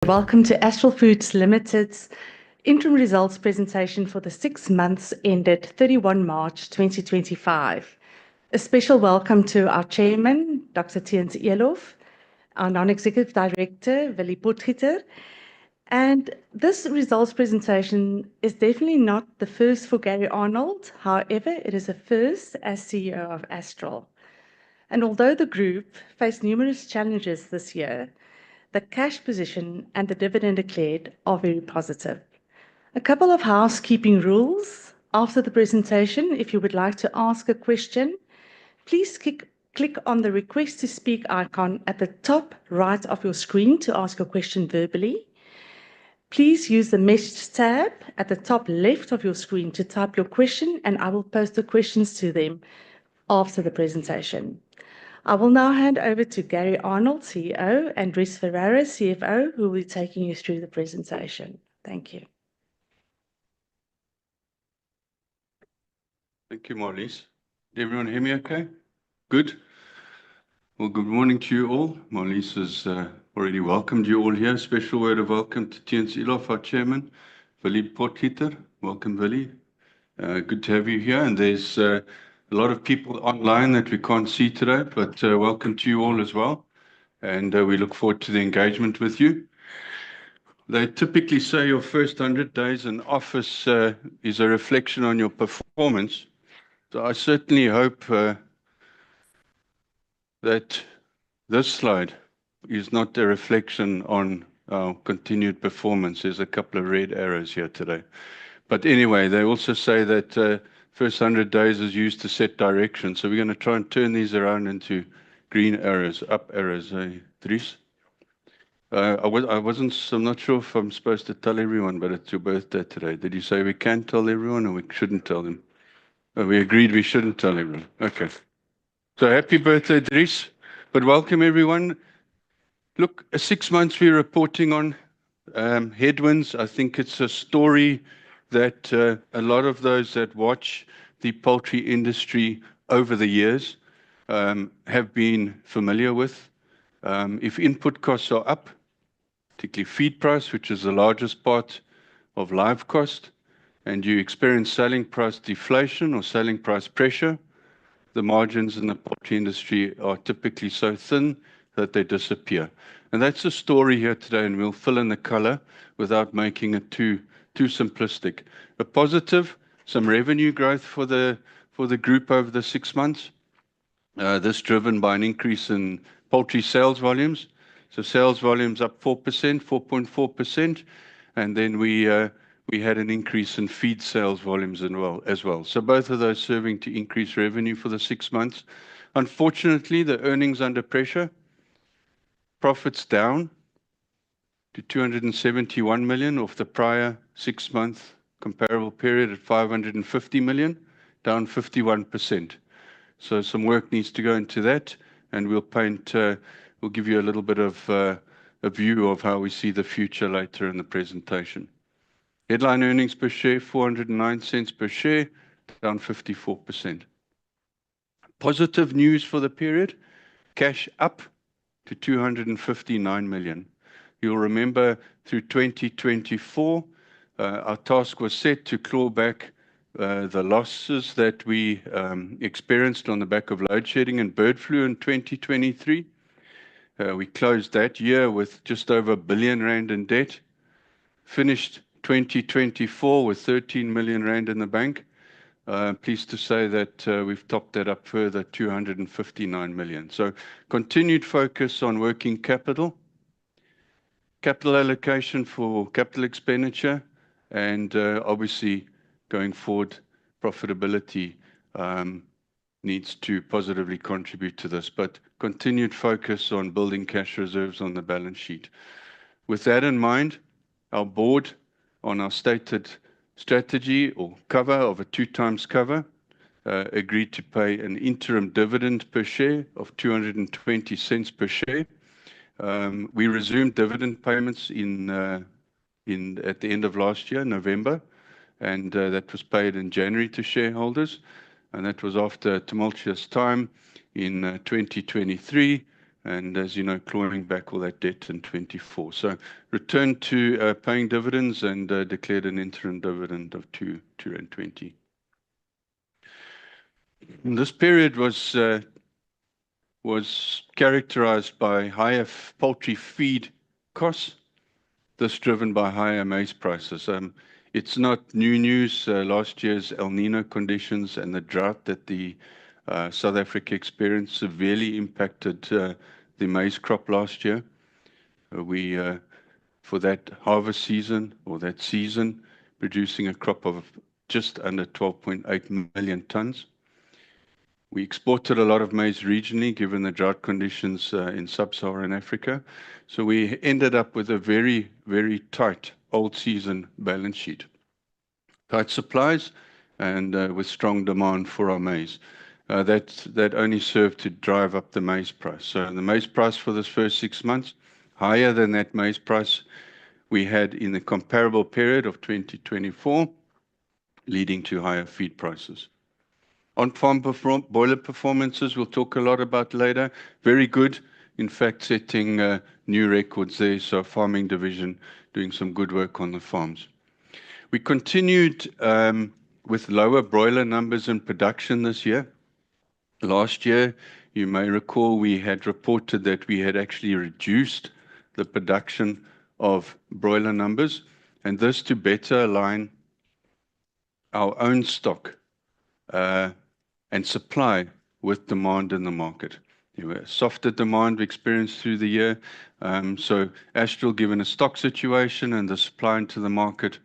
Welcome to Astral Foods Limited's interim results presentation for the 6 months ended 31 March 2025. A special welcome to our Chairman, Dr. Theuns Eloff, our Non-Executive Director, Willie Potgieter. And this results presentation is definitely not the first for Gary Arnold. However, it is a first as CEO of Astral. And although the group faced numerous challenges this year, the cash position and the dividend declared are very positive. A couple of housekeeping rules. After the presentation, if you would like to ask a question, please click on the Request to Speak icon at the top right of your screen to ask a question verbally. Please use the Message tab at the top left of your screen to type your question, and I will post the questions to them after the presentation. I will now hand over to Gary Arnold, CEO, and Dries Ferreira, CFO, who will be taking you through the presentation. Thank you. Thank you, Marlies. Did everyone hear me okay? Good. Well, good morning to you all. Marlies has already welcomed you all here. Special word of welcome to Theuns Eloff, our Chairman. Willie Potgieter, welcome, Willie. Good to have you here. And there's a lot of people online that we can't see today, but welcome to you all as well. And we look forward to the engagement with you. They typically say your first 100 days in office is a reflection on your performance. So I certainly hope that this slide is not a reflection on our continued performance. There's a couple of red arrows here today. But anyway, they also say that first 100 days is used to set direction. So we're going to try and turn these around into green arrows, up arrows. Dries? I'm not sure if I'm supposed to tell everyone, but it's your birthday today. Did you say we can tell everyone or we shouldn't tell them? We agreed we shouldn't tell everyone. Okay. So happy birthday, Dries. But welcome everyone. Look, 6 months we're reporting on headwinds. I think it's a story that a lot of those that watch the poultry industry over the years have been familiar with. If input costs are up, particularly feed price, which is the largest part of live cost, and you experience selling price deflation or selling price pressure, the margins in the poultry industry are typically so thin that they disappear. And that's the story here today, and we'll fill in the color without making it too simplistic. A positive, some revenue growth for the group over the 6 months. This driven by an increase in poultry sales volumes. So sales volumes up 4%, 4.4%, and then we had an increase in feed sales volumes as well. So both of those serving to increase revenue for the 6 months. Unfortunately, the earnings under pressure. Profits down to 271 million off the prior 6-month comparable period at 550 million, down 51%. So some work needs to go into that, and we'll give you a little bit of a view of how we see the future later in the presentation. Headline earnings per share, 409 cents per share, down 54%. Positive news for the period, cash up to 259 million. You'll remember through 2024, our task was set to claw back the losses that we experienced on the back of load shedding and bird flu in 2023. We closed that year with just over 1 billion rand in debt, finished 2024 with 13 million rand in the bank. Pleased to say that we've topped that up further, 259 million. So continued focus on working capital, capital allocation for capital expenditure, and obviously going forward, profitability needs to positively contribute to this, but continued focus on building cash reserves on the balance sheet. With that in mind, our board on our stated strategy or cover of a 2x cover agreed to pay an interim dividend per share of 220 cents per share. We resumed dividend payments at the end of last year, November, and that was paid in January to shareholders, and that was after a tumultuous time in 2023 and as you know, clawing back all that debt in 24. So returned to paying dividends and declared an interim dividend of 2.20. This period was characterized by higher poultry feed costs, this driven by higher maize prices. It's not new news. Last year's El Nino conditions and the drought that the South Africa experienced severely impacted the maize crop last year. We, for that harvest season or that season, producing a crop of just under 12.8 million tons. We exported a lot of maize regionally, given the drought conditions in sub-Saharan Africa. So we ended up with a very, very tight old season balance sheet. Tight supplies and with strong demand for our maize. That only served to drive up the maize price. So the maize price for this first 6 months, higher than that maize price we had in the comparable period of 2024, leading to higher feed prices. On-farm broiler performances, we'll talk a lot about later. Very good, in fact, setting new records there. So farming division doing some good work on the farms. We continued with lower broiler numbers in production this year. Last year, you may recall, we had reported that we had actually reduced the production of broiler numbers, and this to better align our own stock and supply with demand in the market. There were softer demand we experienced through the year. So Astral, given a stock situation and the supply into the market,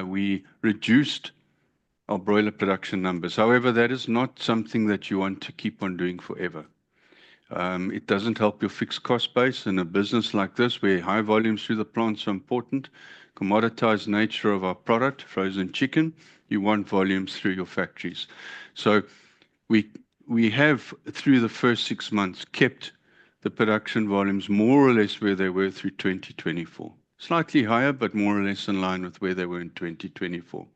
we reduced our broiler production numbers. However, that is not something that you want to keep on doing forever. It doesn't help your fixed cost base in a business like this, where high volumes through the plants are important. Commoditized nature of our product, frozen chicken, you want volumes through your factories. So we have, through the first 6 months, kept the production volumes more or less where they were through 2024. Slightly higher, but more or less in line with where they were in 2024.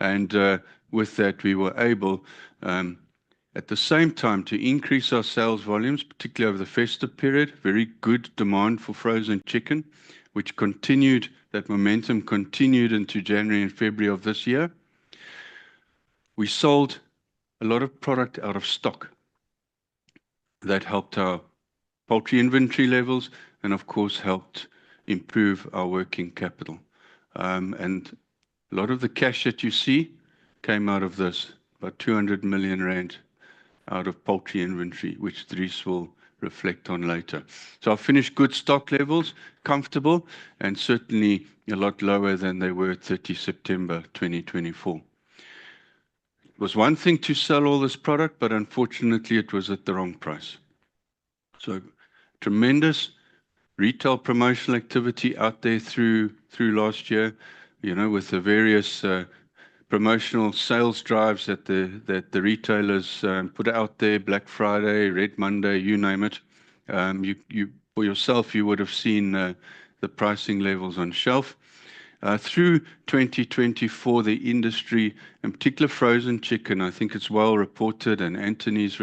And with that, we were able, at the same time, to increase our sales volumes, particularly over the festive period. Very good demand for frozen chicken, which continued, that momentum continued into January and February of this year. We sold a lot of product out of stock. That helped our poultry inventory levels and, of course, helped improve our working capital. And a lot of the cash that you see came out of this, about 200 million rand out of poultry inventory, which Dries will reflect on later. So our finished goods stock levels, comfortable, and certainly a lot lower than they were at 30 September 2024. It was one thing to sell all this product, but unfortunately it was at the wrong price. So tremendous retail promotional activity out there through last year, you know, with the various promotional sales drives that the retailers put out there, Black Friday, Red Monday, you name it. You for yourself, you would have seen the pricing levels on shelf. Through 2024, the industry, in particular frozen chicken, I think it's well reported, and Anthony's,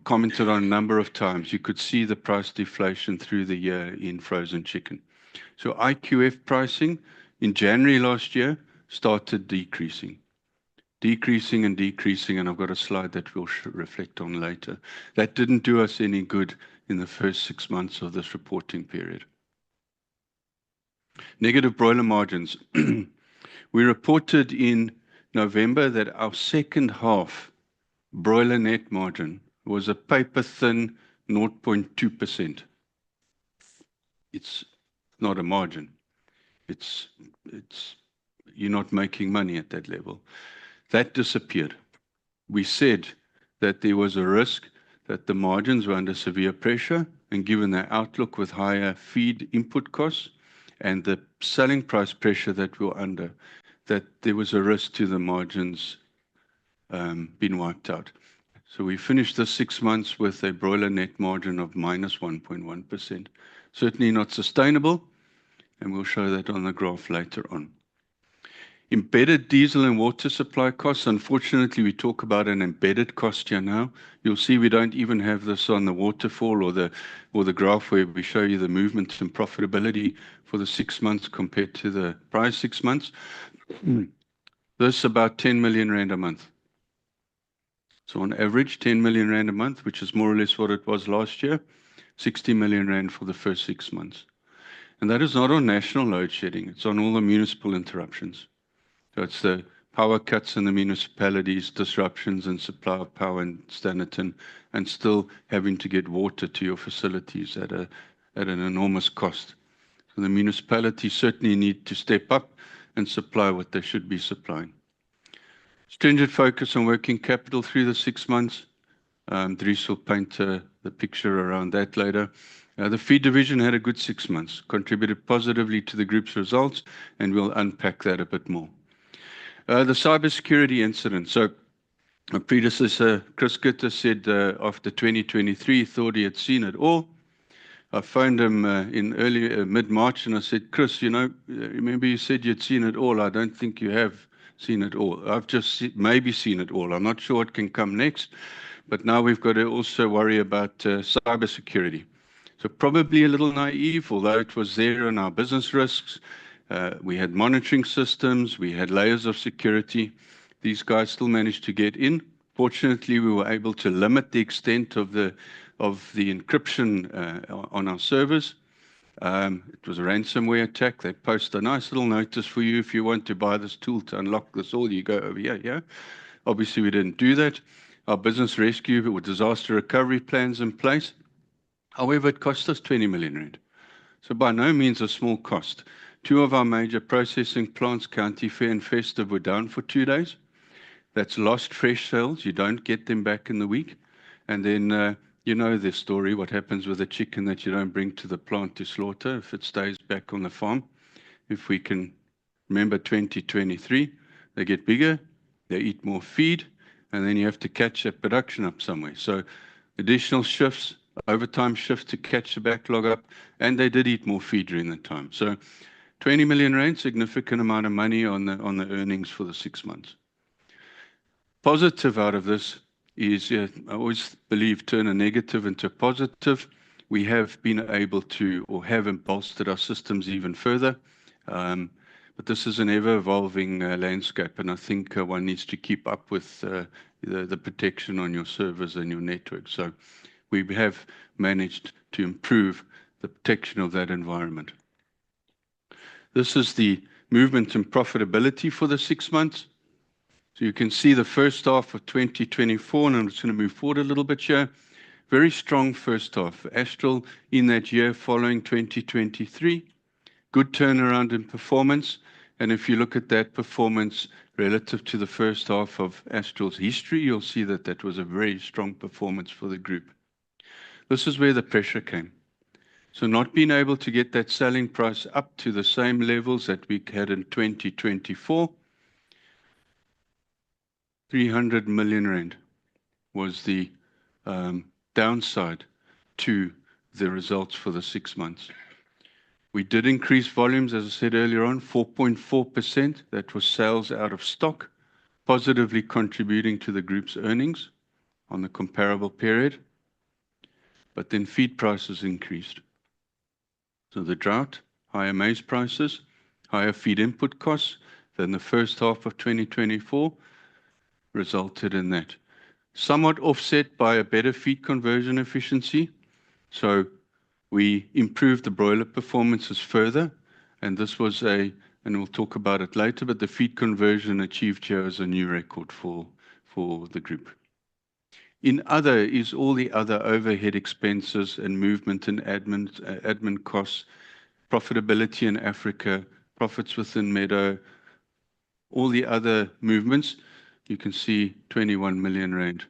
commented on a number of times. You could see the price deflation through the year in frozen chicken. So IQF pricing in January last year started decreasing, and I've got a slide that we'll reflect on later. That didn't do us any good in the first 6 months of this reporting period. Negative broiler margins. We reported in November that our second half broiler net margin was a paper thin 0.2%. It's not a margin. You're not making money at that level. That disappeared. We said that there was a risk that the margins were under severe pressure, and given their outlook with higher feed input costs and the selling price pressure that we were under, that there was a risk to the margins being wiped out. So we finished the 6 months with a broiler net margin of minus 1.1%. Certainly not sustainable, and we'll show that on the graph later on. Embedded diesel and water supply costs. Unfortunately, we talk about an embedded cost here now. You'll see we don't even have this on the waterfall or the graph where we show you the movement in profitability for the 6 months compared to the prior 6 months. This is about 10 million rand a month. So on average, 10 million rand a month, which is more or less what it was last year, 60 million rand for the first 6 months. And that is not on national load shedding. It's on all the municipal interruptions. So it's the power cuts in the municipalities, disruptions in supply of power in Standerton, and still having to get water to your facilities at an enormous cost. So the municipalities certainly need to step up and supply what they should be supplying. Stringent focus on working capital through the 6 months. Dries will paint the picture around that later. The feed division had a good 6 months, contributed positively to the group's results, and we'll unpack that a bit more. The cybersecurity incident. So my predecessor, Chris Gitter, said after 2023, he thought he had seen it all. I phoned him in early mid-March and I said, Chris, remember you said you'd seen it all. I don't think you have seen it all. I've just maybe seen it all. I'm not sure what can come next, but now we've got to also worry about cybersecurity. So probably a little naive, although it was there in our business risks. We had monitoring systems, we had layers of security. These guys still managed to get in. Fortunately, we were able to limit the extent of the encryption on our servers. It was a ransomware attack. They post a nice little notice for you if you want to buy this tool to unlock this all. You go over here. Yeah. Obviously, we didn't do that. Our business rescue with disaster recovery plans in place. However, it cost us 20 million rand. So by no means a small cost. 2 of our major processing plants, County Fair and Festive, were down for 2 days. That's lost fresh sales. You don't get them back in the week. And then you know the story, what happens with a chicken that you don't bring to the plant to slaughter if it stays back on the farm. If we can remember 2023, they get bigger, they eat more feed, and then you have to catch that production up somewhere. So additional shifts, overtime shifts to catch the backlog up, and they did eat more feed during the time. So 20 million rand, significant amount of money on the earnings for the 6 months. Positive out of this is, I always believe, turn a negative into a positive. We have been able to, or have bolstered our systems even further. But this is an ever-evolving landscape, and I think one needs to keep up with the protection on your servers and your network. So we have managed to improve the protection of that environment. This is the movement in profitability for the 6 months. So you can see the first half of 2024, and I'm just going to move forward a little bit here. Very strong first half. Astral in that year following 2023. Good turnaround in performance. And if you look at that performance relative to the first half of Astral's history, you'll see that that was a very strong performance for the group. This is where the pressure came. So not being able to get that selling price up to the same levels that we had in 2024, 300 million rand was the downside to the results for the 6 months. We did increase volumes, as I said earlier on, 4.4%. That was sales out of stock, positively contributing to the group's earnings on the comparable period. But then feed prices increased. So the drought, higher maize prices, higher feed input costs than the first half of 2024 resulted in that. Somewhat offset by a better feed conversion efficiency. So we improved the broiler performances further, and this was and we'll talk about it later, but the feed conversion achieved here is a new record for the group. In other is all the other overhead expenses and movement in admin costs, profitability in Africa, profits within Meadow, all the other movements. You can see 21 million rand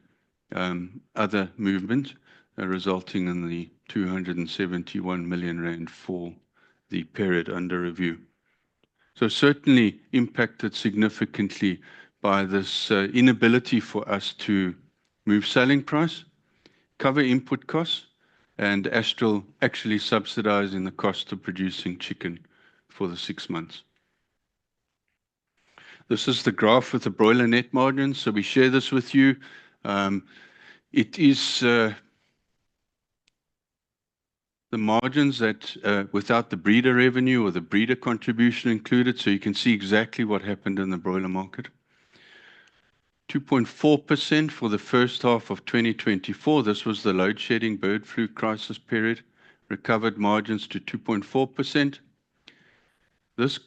other movement resulting in the 271 million rand for the period under review. So certainly impacted significantly by this inability for us to move selling price, cover input costs, and Astral actually subsidizing the cost of producing chicken for the 6 months. This is the graph with the broiler net margin. So we share this with you. It is the margins that without the breeder revenue or the breeder contribution included. So you can see exactly what happened in the broiler market. 2.4% for the first half of 2024. This was the load shedding bird flu crisis period. Recovered margins to 2.4%. This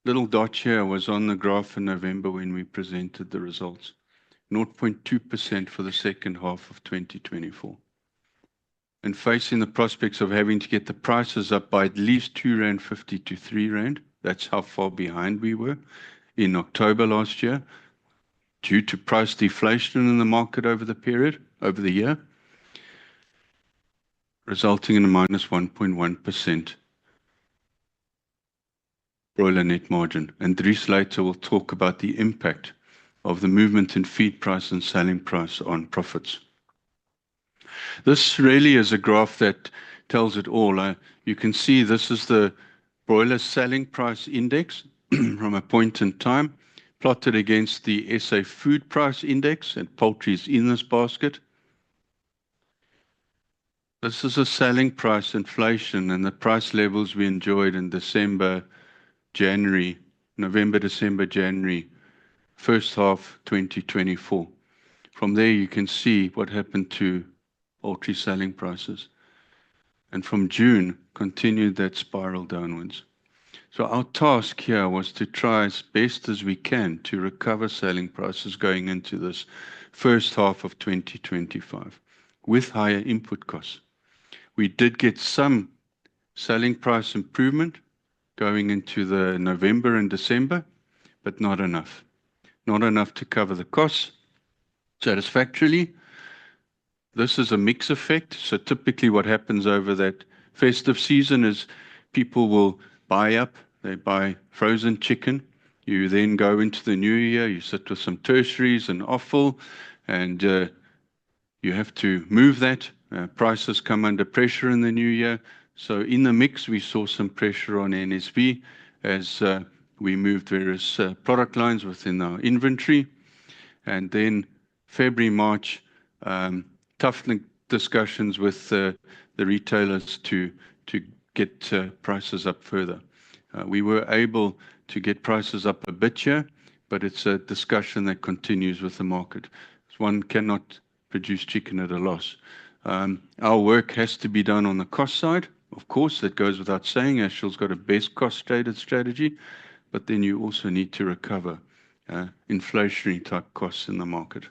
little dot here was on the graph in November when we presented the results. 0.2% for the second half of 2024. And facing the prospects of having to get the prices up by at least R2.50 to R3. That's how far behind we were in October last year, due to price deflation in the market over the year, resulting in a minus 1.1% broiler net margin. And Dries later will talk about the impact of the movement in feed price and selling price on profits. This really is a graph that tells it all. You can see this is the broiler selling price index from a point in time, plotted against the SA food price index, and poultry is in this basket. This is a selling price inflation and the price levels we enjoyed in November, December, January, first half 2024. From there you can see what happened to poultry selling prices. And from June, continued that spiral downwards. So our task here was to try as best as we can to recover selling prices going into this first half of 2025 with higher input costs. We did get some selling price improvement going into the November and December, but not enough. Not enough to cover the costs satisfactorily. This is a mix effect. So typically what happens over that festive season is people will buy up, they buy frozen chicken. You then go into the new year, you sit with some tertiaries and offal, and you have to move that. Prices come under pressure in the new year. So in the mix, we saw some pressure on NSV as we moved various product lines within our inventory. And then February, March, tough discussions with the retailers to get prices up further. We were able to get prices up a bit here, but it's a discussion that continues with the market. One cannot produce chicken at a loss. Our work has to be done on the cost side. Of course, that goes without saying. Astral's got a best cost stated strategy, but then you also need to recover inflationary type costs in the market.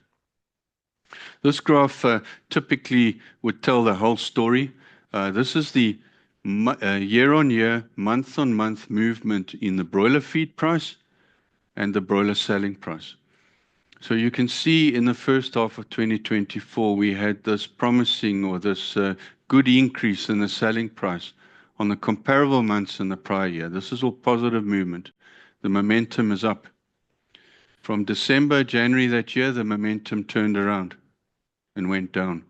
This graph typically would tell the whole story. This is the year-on-year, month-on-month movement in the broiler feed price and the broiler selling price. So you can see in the first half of 2024, we had this promising or this good increase in the selling price on the comparable months in the prior year. This is all positive movement. The momentum is up. From December, January that year, the momentum turned around and went down.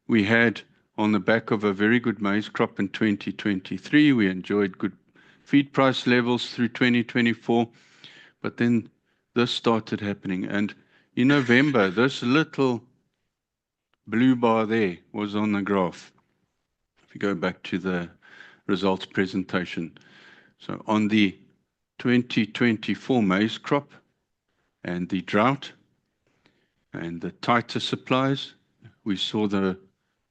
We had, on the back of a very good maize crop in 2023, we enjoyed good feed price levels through 2024, but then this started happening. And in November, this little blue bar there was on the graph. If you go back to the results presentation. So on the 2024 maize crop and the drought and the tighter supplies, we saw the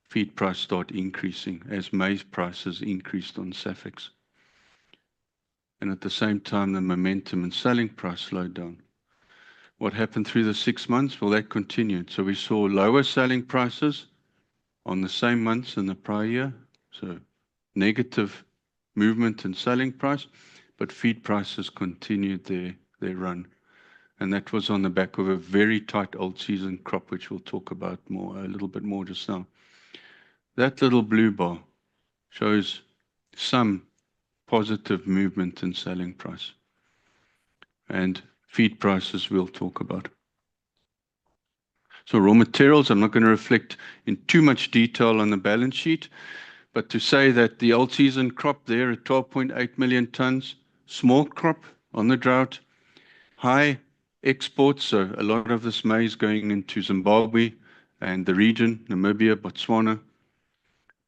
feed price start increasing as maize prices increased on SAFEX. And at the same time, the momentum and selling price slowed down. What happened through the 6 months? Well, that continued. So we saw lower selling prices on the same months in the prior year. So negative movement in selling price, but feed prices continued their run. And that was on the back of a very tight old season crop, which we'll talk about a little bit more just now. That little blue bar shows some positive movement in selling price. And feed prices we'll talk about. So raw materials, I'm not going to reflect in too much detail on the balance sheet, but to say that the old season crop there at 12.8 million tons, small crop on the drought, high exports, so a lot of this maize going into Zimbabwe and the region, Namibia, Botswana.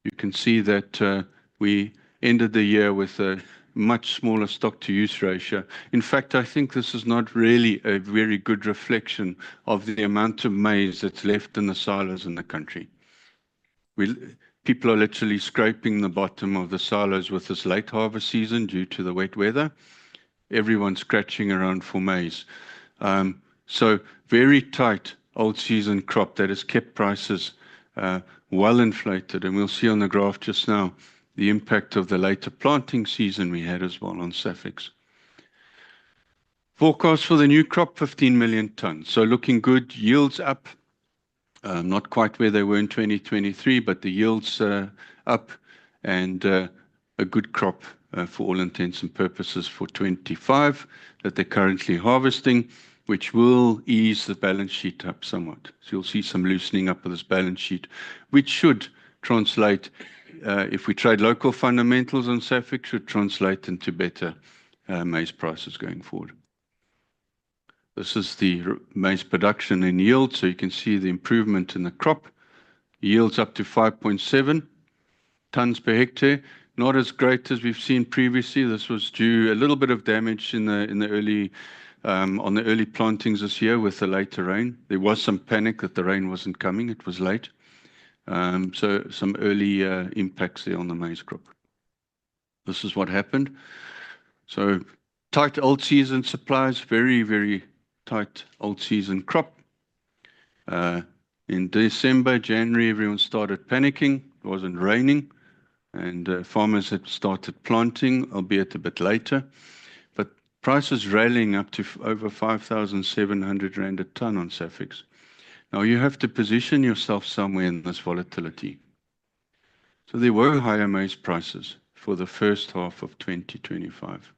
You can see that we ended the year with a much smaller stock-to-use ratio. In fact, I think this is not really a very good reflection of the amount of maize that's left in the silos in the country. People are literally scraping the bottom of the silos with this late harvest season due to the wet weather. Everyone's scratching around for maize. So very tight old season crop that has kept prices well inflated. And we'll see on the graph just now the impact of the later planting season we had as well on SAFEX. Forecast for the new crop, 15 million tons. So looking good, yields up. Not quite where they were in 2023, but the yields up and a good crop for all intents and purposes for 25 that they're currently harvesting, which will ease the balance sheet up somewhat. So you'll see some loosening up of this balance sheet, which should translate, if we trade local fundamentals on SAFEX, should translate into better maize prices going forward. This is the maize production and yield, so you can see the improvement in the crop. Yields up to 5.7 tons per hectare. Not as great as we've seen previously. This was due a little bit of damage in the early on the early plantings this year with the later rain. There was some panic that the rain wasn't coming; it was late. So some early impacts there on the maize crop. This is what happened. So tight old season supplies, very tight old season crop. In December, January, everyone started panicking. It wasn't raining, and farmers had started planting, albeit a bit later. But prices rallying up to over 5,700 Rand a ton on SAFEX. Now you have to position yourself somewhere in this volatility. So there were higher maize prices for the first half of 2025.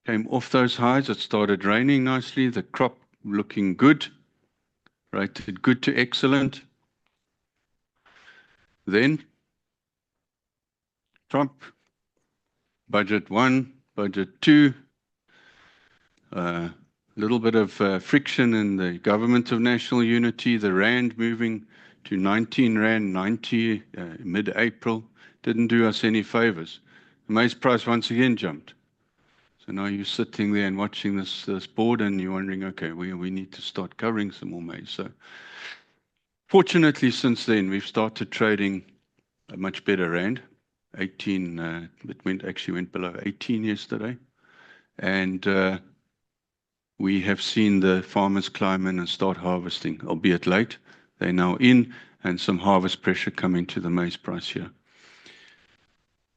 Came off those highs, it started raining nicely, the crop looking good, rated good to excellent. Then Trump, budget 1, budget 2, a little bit of friction in the government of national unity, the Rand moving to 19 Rand 90 mid-April, didn't do us any favors. The maize price once again jumped. So now you're sitting there and watching this board and you're wondering, okay, we need to start covering some more maize. So fortunately, since then, we've started trading a much better Rand. 18, actually went below 18 yesterday. And we have seen the farmers climb in and start harvesting, albeit late. They're now in, and some harvest pressure coming to the maize price here.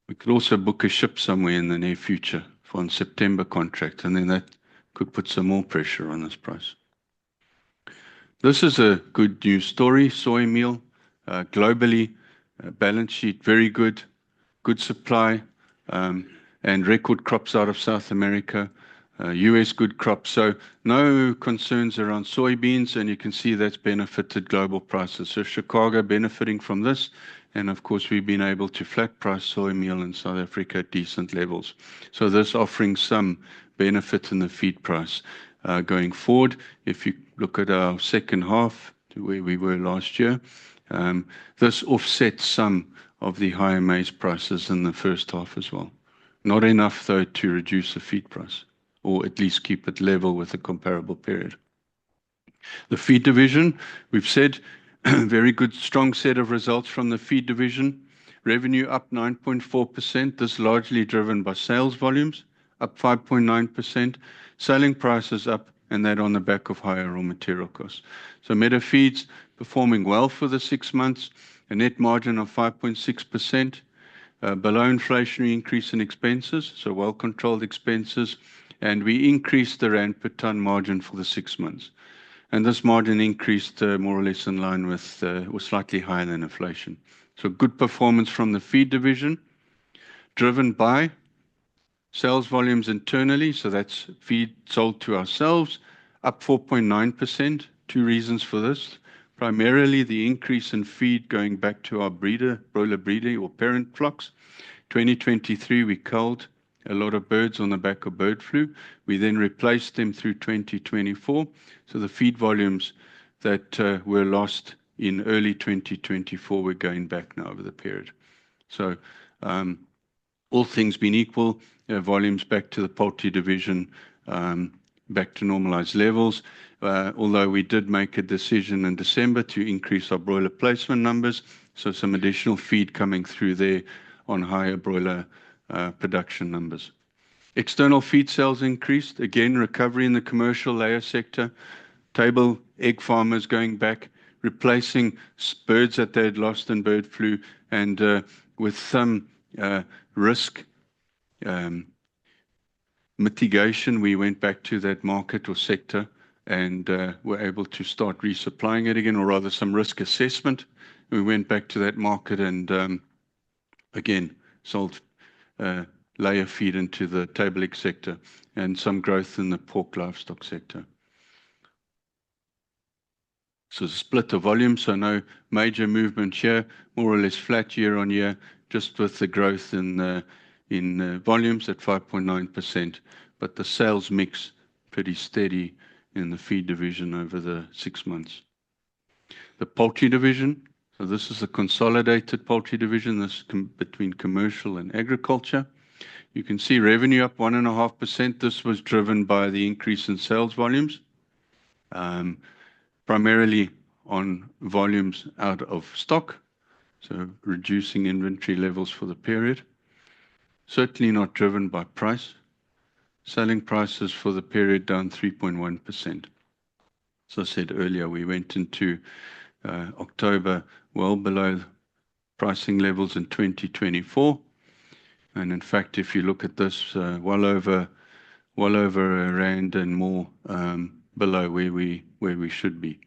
We could also book a ship somewhere in the near future for a September contract, and then that could put some more pressure on this price. This is a good news story. Soy meal, globally, balance sheet very good, good supply, and record crops out of South America. US good crops, so no concerns around soybeans, and you can see that's benefited global prices. So Chicago benefiting from this, and of course we've been able to flat price soy meal in South Africa at decent levels. So this offering some benefit in the feed price going forward. If you look at our second half to where we were last year, this offsets some of the higher maize prices in the first half as well. Not enough though to reduce the feed price, or at least keep it level with a comparable period. The feed division, we've said, very good, strong set of results from the feed division. Revenue up 9.4%. This largely driven by sales volumes, up 5.9%. Selling prices up, and that on the back of higher raw material costs. So Meadow Feeds performing well for the 6 months, a net margin of 5.6%, below inflationary increase in expenses, so well-controlled expenses, and we increased the Rand per ton margin for the 6 months. And this margin increased more or less in line with, or slightly higher than inflation. So good performance from the feed division, driven by sales volumes internally, so that's feed sold to ourselves, up 4.9%. 2 reasons for this. Primarily the increase in feed going back to our broiler breeder or parent flocks. 2023 we culled a lot of birds on the back of bird flu. We then replaced them through 2024. So the feed volumes that were lost in early 2024 we're going back now over the period. So all things being equal, volumes back to the poultry division, back to normalized levels. Although we did make a decision in December to increase our broiler placement numbers, so some additional feed coming through there on higher broiler production numbers. External feed sales increased. Again, recovery in the commercial layer sector. Table egg farmers going back, replacing birds that they had lost in bird flu, and with some risk mitigation, we went back to that market or sector and were able to start resupplying it again, or rather some risk assessment. We went back to that market and again sold layer feed into the table egg sector and some growth in the pork livestock sector. So split of volume, so no major movement here, more or less flat year on year, just with the growth in volumes at 5.9%, but the sales mix pretty steady in the feed division over the 6 months. The poultry division, so this is a consolidated poultry division, this between commercial and agriculture. You can see revenue up 1.5%. This was driven by the increase in sales volumes, primarily on volumes out of stock, so reducing inventory levels for the period. Certainly not driven by price. Selling prices for the period down 3.1%. As I said earlier, we went into October well below pricing levels in 2024. And in fact, if you look at this, well over R1 and more below where we should be.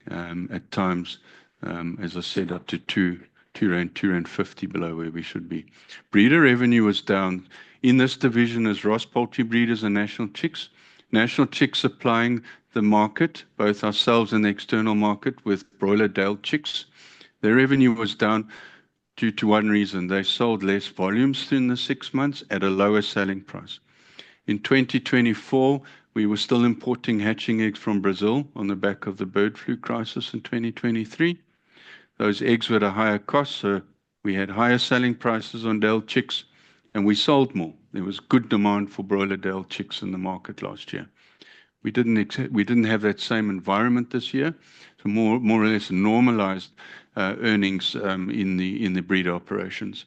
At times, as I said, up to R2.50 below where we should be. Breeder revenue was down. In this division is Ross Poultry Breeders and National Chicks. National Chicks supplying the market, both ourselves and the external market, with broiler Dale chicks. Their revenue was down due to one reason. They sold less volumes in the 6 months at a lower selling price. In 2024, we were still importing hatching eggs from Brazil on the back of the bird flu crisis in 2023. Those eggs were at a higher cost, so we had higher selling prices on Dale chicks, and we sold more. There was good demand for broiler Dale chicks in the market last year. We didn't have that same environment this year, so more or less normalized earnings in the breeder operations.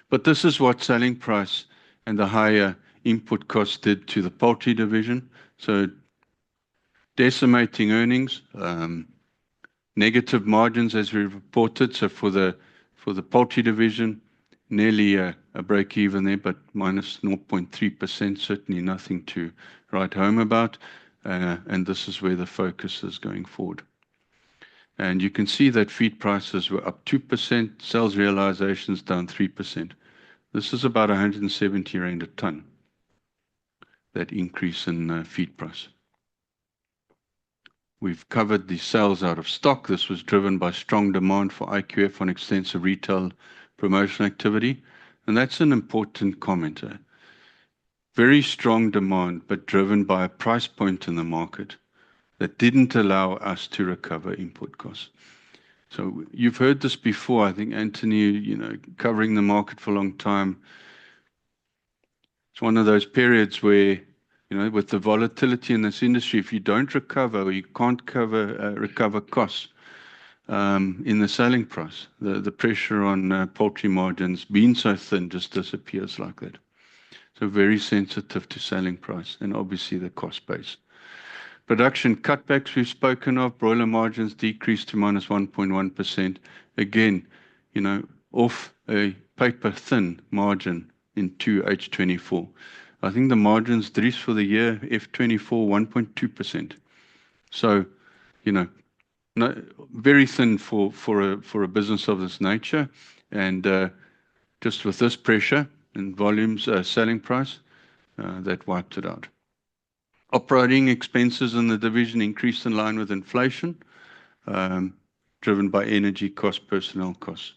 But this is what selling price and the higher input costs did to the poultry division. So decimating earnings, negative margins as we reported. So for the poultry division, nearly a break even there, but minus 0.3%, certainly nothing to write home about. And this is where the focus is going forward. And you can see that feed prices were up 2%, sales realizations down 3%. This is about R170 a ton, that increase in feed price. We've covered the sales out of stock. This was driven by strong demand for IQF on extensive retail promotion activity. And that's an important comment. Very strong demand, but driven by a price point in the market that didn't allow us to recover input costs. So you've heard this before, I think, Anthony, covering the market for a long time. It's one of those periods where, with the volatility in this industry, if you don't recover or you can't recover costs in the selling price, the pressure on poultry margins being so thin just disappears like that. So very sensitive to selling price and obviously the cost base. Production cutbacks we've spoken of, broiler margins decreased to minus 1.1%. Again, off a paper thin margin in 2H24. I think the margins, Dries, for the year F24, 1.2%. So, very thin for a business of this nature. And just with this pressure and volumes, selling price, that wiped it out. Operating expenses in the division increased in line with inflation, driven by energy costs, personnel costs.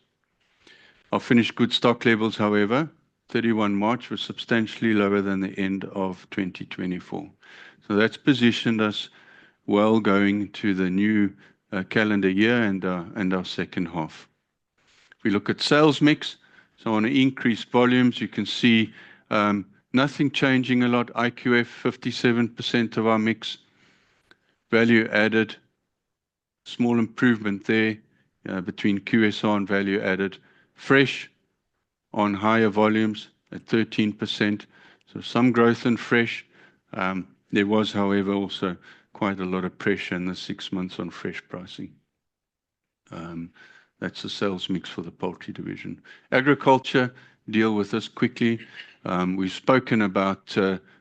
Our finished good stock levels, however, 31 March was substantially lower than the end of 2024. So that's positioned us well going to the new calendar year and our second half. If we look at sales mix, so on increased volumes, you can see nothing changing a lot. IQF, 57% of our mix. Value added, small improvement there between QSR and value added. Fresh on higher volumes at 13%. So some growth in fresh. There was, however, also quite a lot of pressure in the 6 months on fresh pricing. That's the sales mix for the poultry division. Agriculture, deal with this quickly. We've spoken about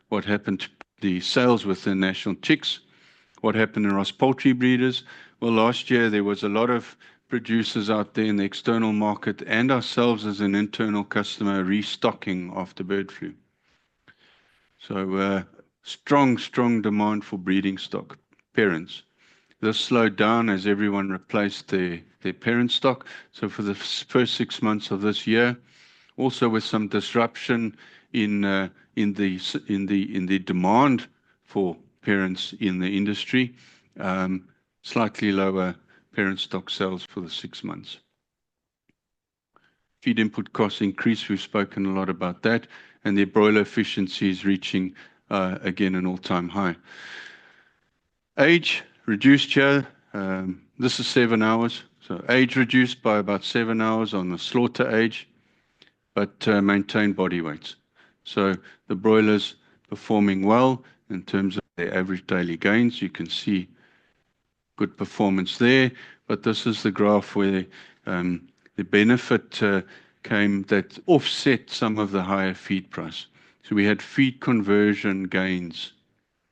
what happened to the sales within National Chicks, what happened in Ross Poultry Breeders. Well, last year there was a lot of producers out there in the external market and ourselves as an internal customer restocking after bird flu. So strong demand for breeding stock, parents. This slowed down as everyone replaced their parent stock. So for the first 6 months of this year, also with some disruption in the demand for parents in the industry, slightly lower parent stock sales for the 6 months. Feed input costs increase. We've spoken a lot about that, and the broiler efficiency is reaching again an all-time high. Age reduced here. This is 7 hours. So age reduced by about 7 hours on the slaughter age, but maintained body weights. So the broilers performing well in terms of their average daily gains. You can see good performance there, but this is the graph where the benefit came that offset some of the higher feed price. So we had feed conversion gains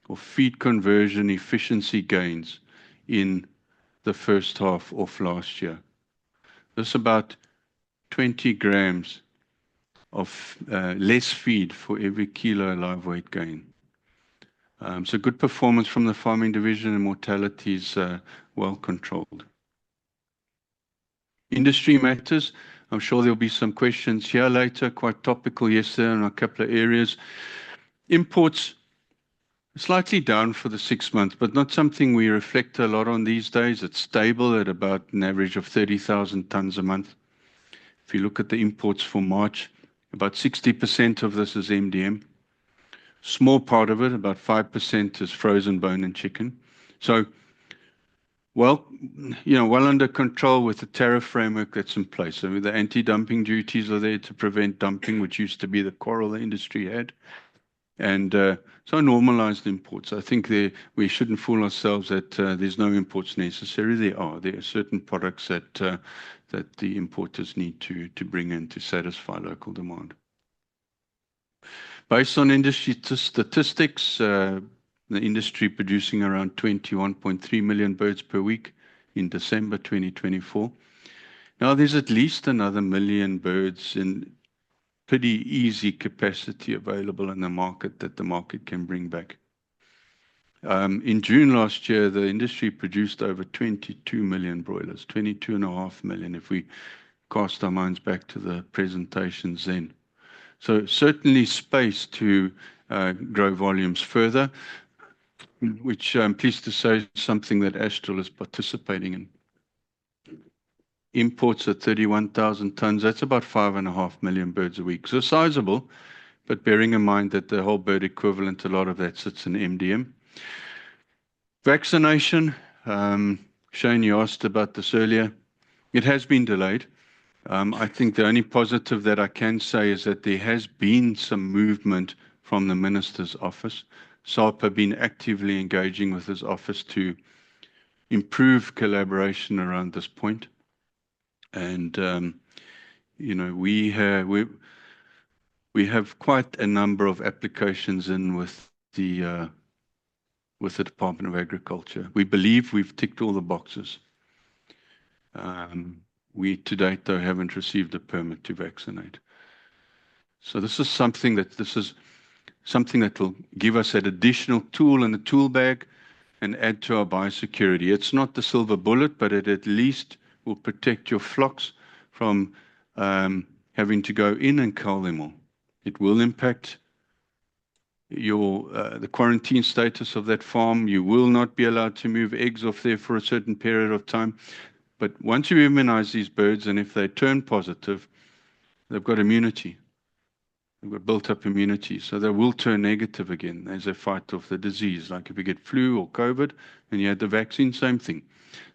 or feed conversion efficiency gains in the first half of last year. This is about 20 grams of less feed for every kilo live weight gain. So good performance from the farming division, and mortality is well controlled. Industry matters. I'm sure there'll be some questions here later, quite topical yesterday in a couple of areas. Imports slightly down for the 6 months, but not something we reflect a lot on these days. It's stable at about an average of 30,000 tons a month. If you look at the imports for March, about 60% of this is MDM. Small part of it, about 5%, is frozen bone and chicken. So, well under control with the tariff framework that's in place. So the anti-dumping duties are there to prevent dumping, which used to be the quarrel the industry had. And so normalized imports. I think we shouldn't fool ourselves that there's no imports necessary. There are certain products that the importers need to bring in to satisfy local demand. Based on industry statistics, the industry producing around 21.3 million birds per week in December 2024. Now there's at least another million birds in pretty easy capacity available in the market that the market can bring back. In June last year, the industry produced over 22 million broilers, 22.5 million if we cast our minds back to the presentations then. So certainly space to grow volumes further, which I'm pleased to say is something that Astral is participating in. Imports at 31,000 tons, that's about 5.5 million birds a week. So sizable, but bearing in mind that the whole bird equivalent, a lot of that sits in MDM. Vaccination, Shane, you asked about this earlier. It has been delayed. I think the only positive that I can say is that there has been some movement from the Minister's office. SARP been actively engaging with his office to improve collaboration around this point. And, we have quite a number of applications in with the Department of Agriculture. We believe we've ticked all the boxes. We to date, though, haven't received a permit to vaccinate. So this is something that will give us that additional tool in the tool bag and add to our biosecurity. It's not the silver bullet, but it at least will protect your flocks from having to go in and cull them all. It will impact the quarantine status of that farm. You will not be allowed to move eggs off there for a certain period of time. But once you immunize these birds, and if they turn positive, they've got immunity. They've got built-up immunity, so they will turn negative again as they fight off the disease. Like if you get flu or COVID and you had the vaccine, same thing.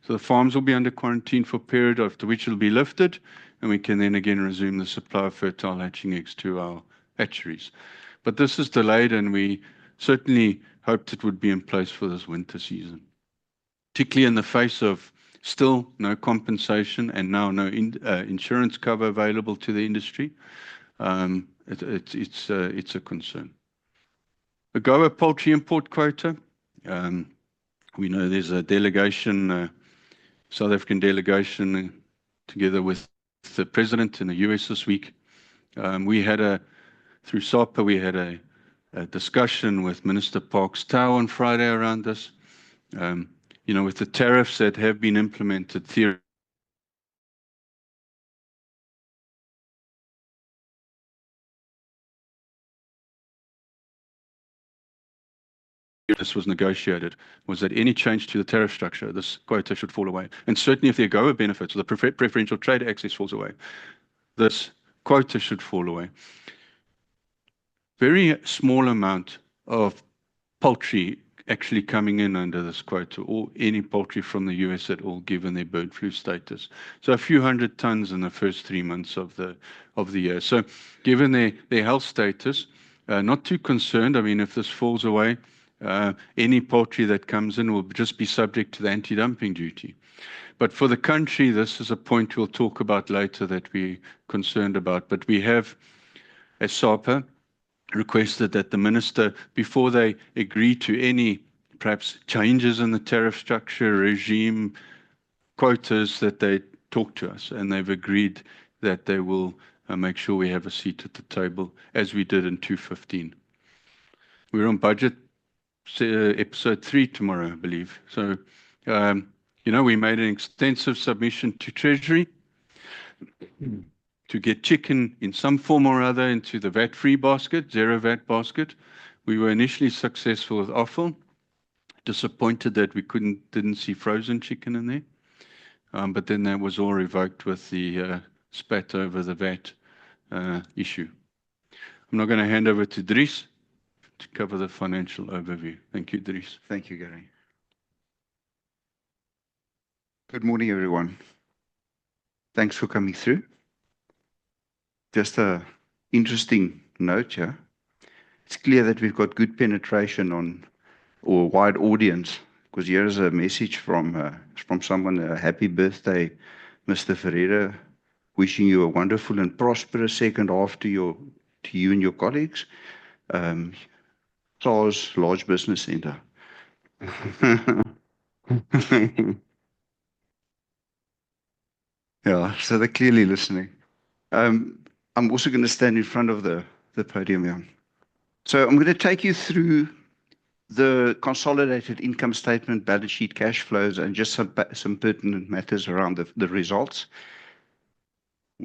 So the farms will be under quarantine for a period after which it'll be lifted, and we can then again resume the supply of fertile hatching eggs to our hatcheries. But this is delayed, and we certainly hoped it would be in place for this winter season, particularly in the face of still no compensation and now no insurance cover available to the industry. It's a concern. The AGOA poultry import quota. We know there's a delegation, South African delegation, together with the president in the US this week. Through SAPA, we had a discussion with Minister Parks-Tau on Friday around this. With the tariffs that have been implemented, this was negotiated, was that any change to the tariff structure, this quota should fall away. And certainly if the AGOA benefits or the preferential trade access falls away, this quota should fall away. Very small amount of poultry actually coming in under this quota, or any poultry from the US at all, given their bird flu status. So a few hundred tons in the first 3 months of the year. So given their health status, not too concerned. I mean, if this falls away, any poultry that comes in will just be subject to the anti-dumping duty. But for the country, this is a point we'll talk about later that we're concerned about. But we have, as SAPA, requested that the minister, before they agree to any perhaps changes in the tariff structure, regime, quotas, that they talk to us. And they've agreed that they will make sure we have a seat at the table, as we did in 2015. We're on budget episode 3 tomorrow, I believe. So, we made an extensive submission to Treasury to get chicken in some form or other into the VAT-free basket, zero VAT basket. We were initially successful with offal. Disappointed that we didn't see frozen chicken in there. But then that was all revoked with the spat over the VAT issue. I'm now going to hand over to Dries to cover the financial overview. Thank you, Dries. Thank you, Gary. Good morning, everyone. Thanks for coming through. Just an interesting note here. It's clear that we've got good penetration on, or wide audience, because here's a message from someone, a happy birthday, Mr. Ferreira, wishing you a wonderful and prosperous second half to you and your colleagues. SARS Large Business Centre. Yeah, so they're clearly listening. I'm also going to stand in front of the podium here. So I'm going to take you through the consolidated income statement, balance sheet, cash flows, and just some pertinent matters around the results.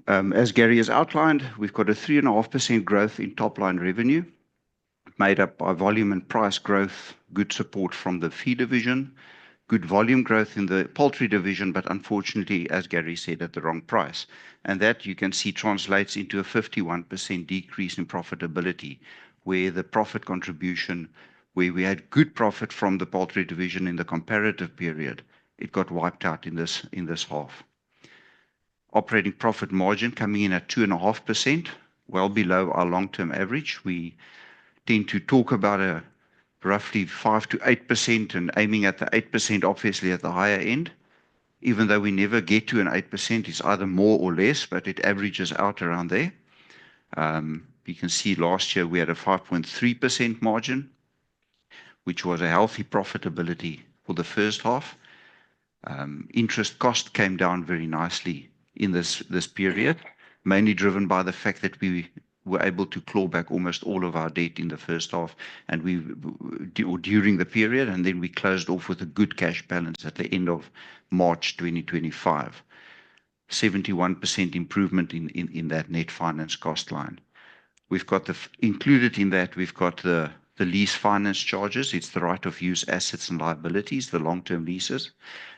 As Gary has outlined, we've got a 3.5% growth in top-line revenue, made up by volume and price growth, good support from the feed division, good volume growth in the poultry division, but unfortunately, as Gary said, at the wrong price. And that, you can see, translates into a 51% decrease in profitability, where the profit contribution, where we had good profit from the poultry division in the comparative period, it got wiped out in this half. Operating profit margin coming in at 2.5%, well below our long-term average. We tend to talk about a roughly 5 to 8% and aiming at the 8%, obviously at the higher end. Even though we never get to an 8%, it's either more or less, but it averages out around there. You can see last year we had a 5.3% margin, which was a healthy profitability for the first half. Interest cost came down very nicely in this period, mainly driven by the fact that we were able to claw back almost all of our debt in the first half and during the period, and then we closed off with a good cash balance at the end of March 2025. 71% improvement in that net finance cost line. We've got included in that, we've got the lease finance charges. It's the right of use assets and liabilities, the long-term leases.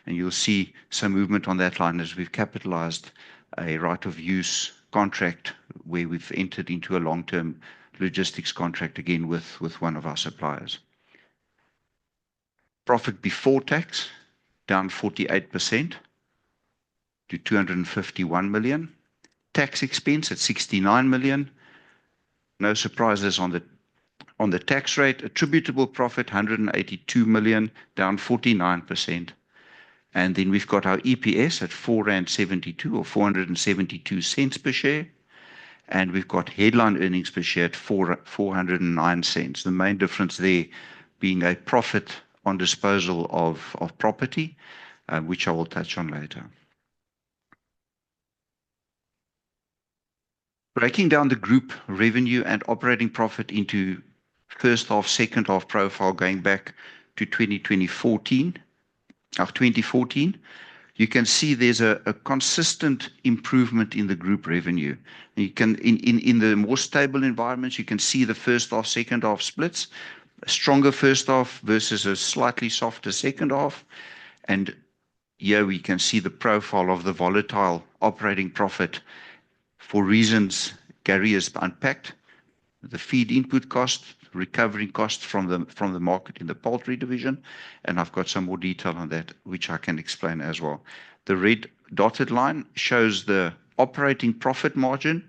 And you'll see some movement on that line as we've capitalized a right of use contract where we've entered into a long-term logistics contract again with one of our suppliers. Profit before tax down 48% to 251 million. Tax expense at 69 million. No surprises on the tax rate. Attributable profit 182 million, down 49%. And then we've got our EPS at 4.72 or 472 cents per share. And we've got headline earnings per share at 409 cents. The main difference there being a profit on disposal of property, which I will touch on later. Breaking down the group revenue and operating profit into first half, second half profile going back to 2014, you can see there's a consistent improvement in the group revenue. You can, in the more stable environments, you can see the first half, second half splits, a stronger first half versus a slightly softer second half. And here we can see the profile of the volatile operating profit for reasons Gary has unpacked, the feed input cost, recovering costs from the market in the poultry division, and I've got some more detail on that, which I can explain as well. The red dotted line shows the operating profit margin.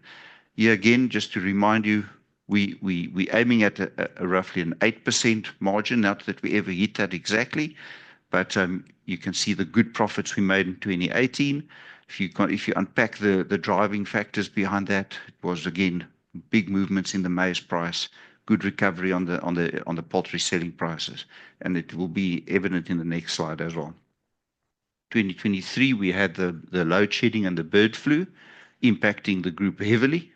Here again, just to remind you, we're aiming at a roughly an 8% margin, not that we ever hit that exactly, but you can see the good profits we made in 2018. If you unpack the driving factors behind that, it was again big movements in the maize price, good recovery on the poultry selling prices, and it will be evident in the next slide as well. 2023, we had the load shedding and the bird flu impacting the group heavily.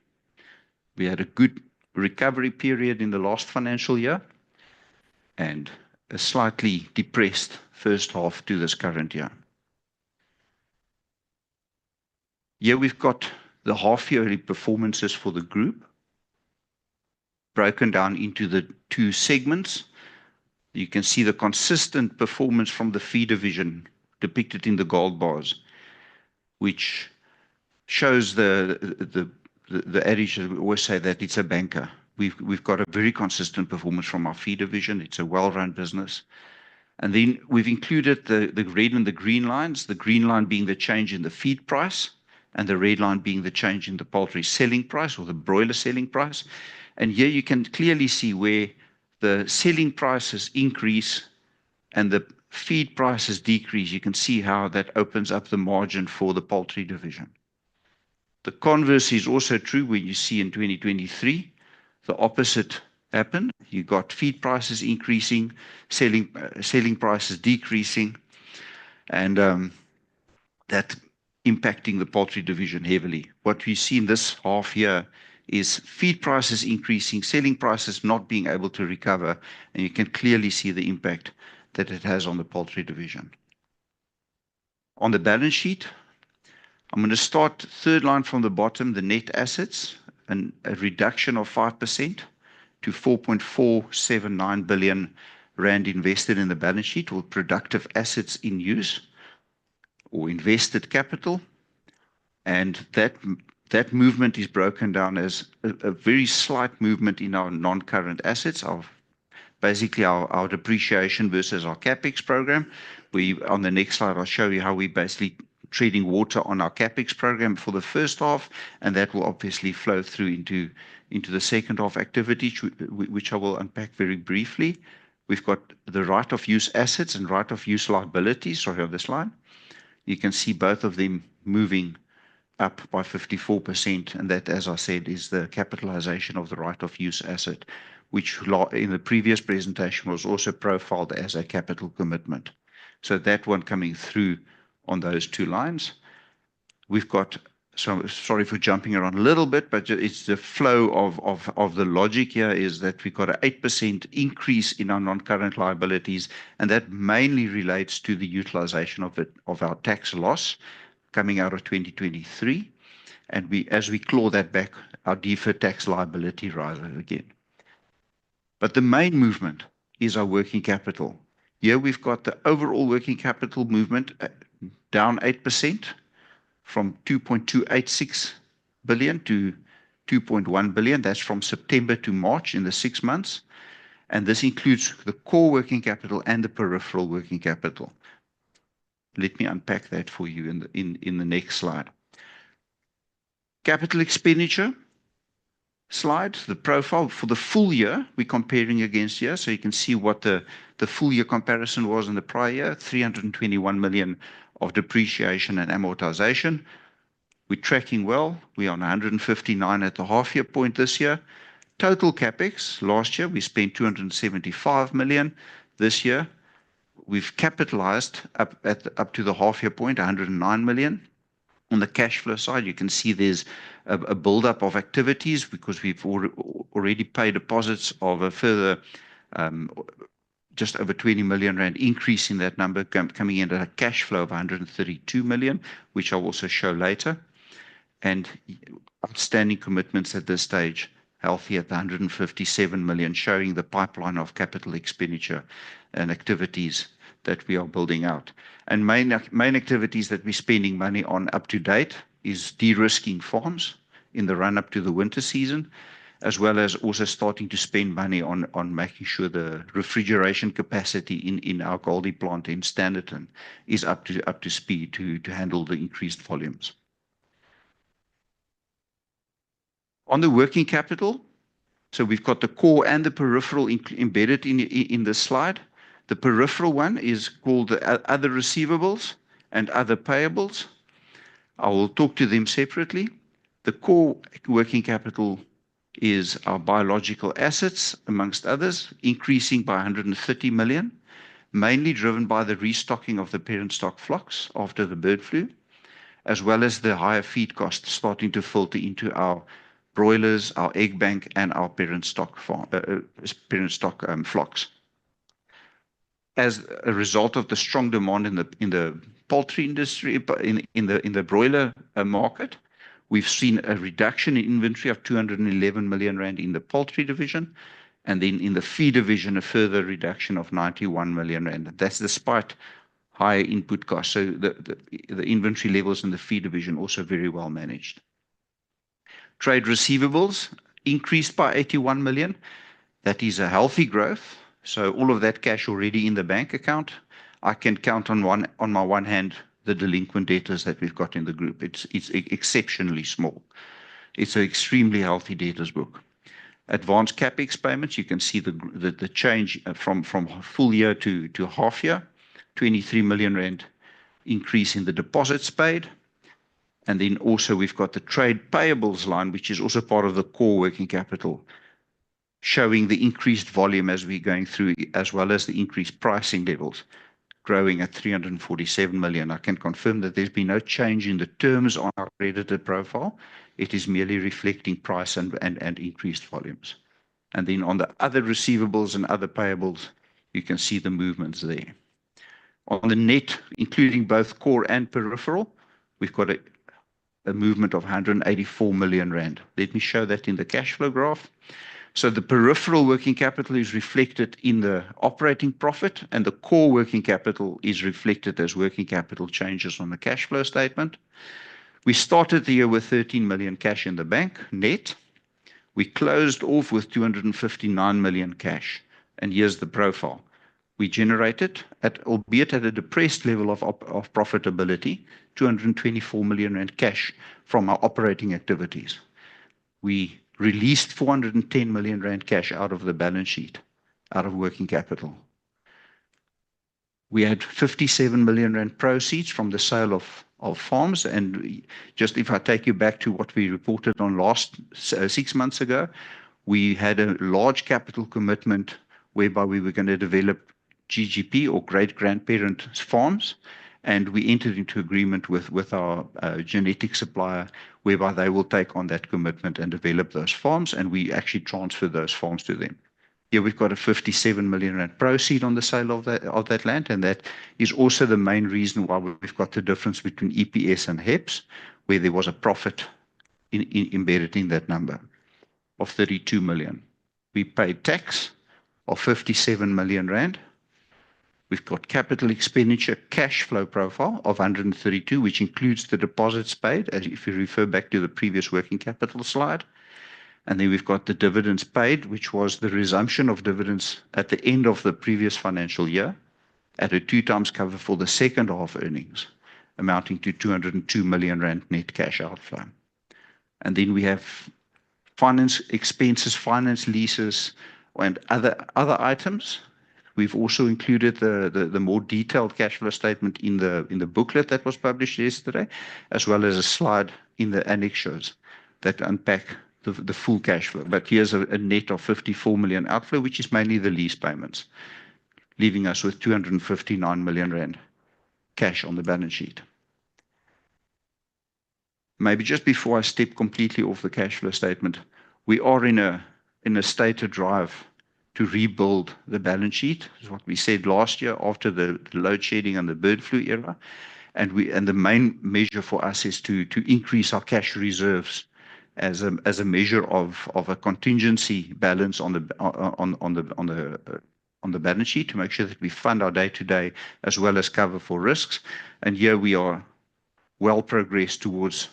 We had a good recovery period in the last financial year and a slightly depressed first half to this current year. Here we've got the half-yearly performances for the group broken down into the two segments. You can see the consistent performance from the feed division depicted in the gold bars, which shows the adage that we always say that it's a banker. We've got a very consistent performance from our feed division. It's a well-run business. And then we've included the red and the green lines, the green line being the change in the feed price, and the red line being the change in the poultry selling price or the broiler selling price. And here you can clearly see where the selling prices increase and the feed prices decrease. You can see how that opens up the margin for the poultry division. The converse is also true when you see in 2023, the opposite happened. You got feed prices increasing, selling prices decreasing, and that impacting the poultry division heavily. What we see in this half year is feed prices increasing, selling prices not being able to recover, and you can clearly see the impact that it has on the poultry division. On the balance sheet, I'm going to start third line from the bottom, the net assets, and a reduction of 5% to 4.479 billion rand invested in the balance sheet, or productive assets in use, or invested capital. And that movement is broken down as a very slight movement in our non-current assets, basically our depreciation versus our CapEx program. On the next slide, I'll show you how we basically treading water on our CapEx program for the first half, and that will obviously flow through into the second half activity, which I will unpack very briefly. We've got the right of use assets and right of use liabilities, sorry, on this line. You can see both of them moving up by 54%, and that, as I said, is the capitalization of the right of use asset, which in the previous presentation was also profiled as a capital commitment. So that one coming through on those two lines. We've got, so sorry for jumping around a little bit, but it's the flow of the logic here is that we've got an 8% increase in our non-current liabilities, and that mainly relates to the utilization of our tax loss coming out of 2023. And as we claw that back, our deferred tax liability rises again. But the main movement is our working capital. Here we've got the overall working capital movement down 8% from 2.286 billion to 2.1 billion. That's from September to March in the 6 months. And this includes the core working capital and the peripheral working capital. Let me unpack that for you in the next slide. Capital expenditure slide, the profile for the full year, we're comparing against here. So you can see what the full year comparison was in the prior year, 321 million of depreciation and amortization. We're tracking well. We're on 159 at the half year point this year. Total capex, last year we spent 275 million. This year we've capitalized up to the half year point, 109 million. On the cash flow side, you can see there's a build-up of activities because we've already paid deposits of a further just over 20 million rand increase in that number, coming in at a cash flow of 132 million, which I'll also show later. And outstanding commitments at this stage, healthy at 157 million, showing the pipeline of capital expenditure and activities that we are building out. And main activities that we're spending money on up to date is de-risking farms in the run-up to the winter season, as well as also starting to spend money on making sure the refrigeration capacity in our Goldie plant in Standerton is up to speed to handle the increased volumes. On the working capital, so we've got the core and the peripheral embedded in this slide. The peripheral one is called the other receivables and other payables. I will talk to them separately. The core working capital is our biological assets, amongst others, increasing by 130 million, mainly driven by the restocking of the parent stock flocks after the bird flu, as well as the higher feed costs starting to filter into our broilers, our egg bank, and our parent stock flocks. As a result of the strong demand in the poultry industry, in the broiler market, we've seen a reduction in inventory of 211 million rand in the poultry division, and then in the feed division, a further reduction of 91 million rand. That's despite higher input costs. So the inventory levels in the feed division also very well managed. Trade receivables increased by 81 million. That is a healthy growth. So all of that cash already in the bank account. I can count on my one hand the delinquent debtors that we've got in the group. It's exceptionally small. It's an extremely healthy debtors book. Advanced capex payments, you can see the change from full year to half year, 23 million rand increase in the deposits paid. And then also we've got the trade payables line, which is also part of the core working capital, showing the increased volume as we're going through, as well as the increased pricing levels, growing at 347 million. I can confirm that there's been no change in the terms on our creditor profile. It is merely reflecting price and increased volumes. And then on the other receivables and other payables, you can see the movements there. On the net, including both core and peripheral, we've got a movement of 184 million rand. Let me show that in the cash flow graph. So the peripheral working capital is reflected in the operating profit, and the core working capital is reflected as working capital changes on the cash flow statement. We started the year with 13 million cash in the bank, net. We closed off with 259 million cash, and here's the profile. We generated, albeit at a depressed level of profitability, 224 million rand cash from our operating activities. We released 410 million rand cash out of the balance sheet, out of working capital. We had 57 million rand proceeds from the sale of farms. And just if I take you back to what we reported on last 6 months ago, we had a large capital commitment whereby we were going to develop GGP or great grandparent farms. And we entered into agreement with our genetic supplier, whereby they will take on that commitment and develop those farms, and we actually transfer those farms to them. Here we've got a 57 million rand proceed on the sale of that land, and that is also the main reason why we've got the difference between EPS and HEPS, where there was a profit embedded in that number of 32 million. We paid tax of 57 million rand. We've got capital expenditure cash flow profile of 132, which includes the deposits paid, as if you refer back to the previous working capital slide. And then we've got the dividends paid, which was the resumption of dividends at the end of the previous financial year at a 2 times cover for the second half earnings, amounting to 202 million rand net cash outflow. And then we have finance expenses, finance leases, and other items. We've also included the more detailed cash flow statement in the booklet that was published yesterday, as well as a slide in the annexures that unpack the full cash flow. But here's a net of 54 million outflow, which is mainly the lease payments, leaving us with 259 million rand cash on the balance sheet. Maybe just before I step completely off the cash flow statement, we are in a state of drive to rebuild the balance sheet. Is what we said last year after the load shedding and the bird flu era. And the main measure for us is to increase our cash reserves as a measure of a contingency balance on the balance sheet to make sure that we fund our day-to-day as well as cover for risks. And here we are well progressed towards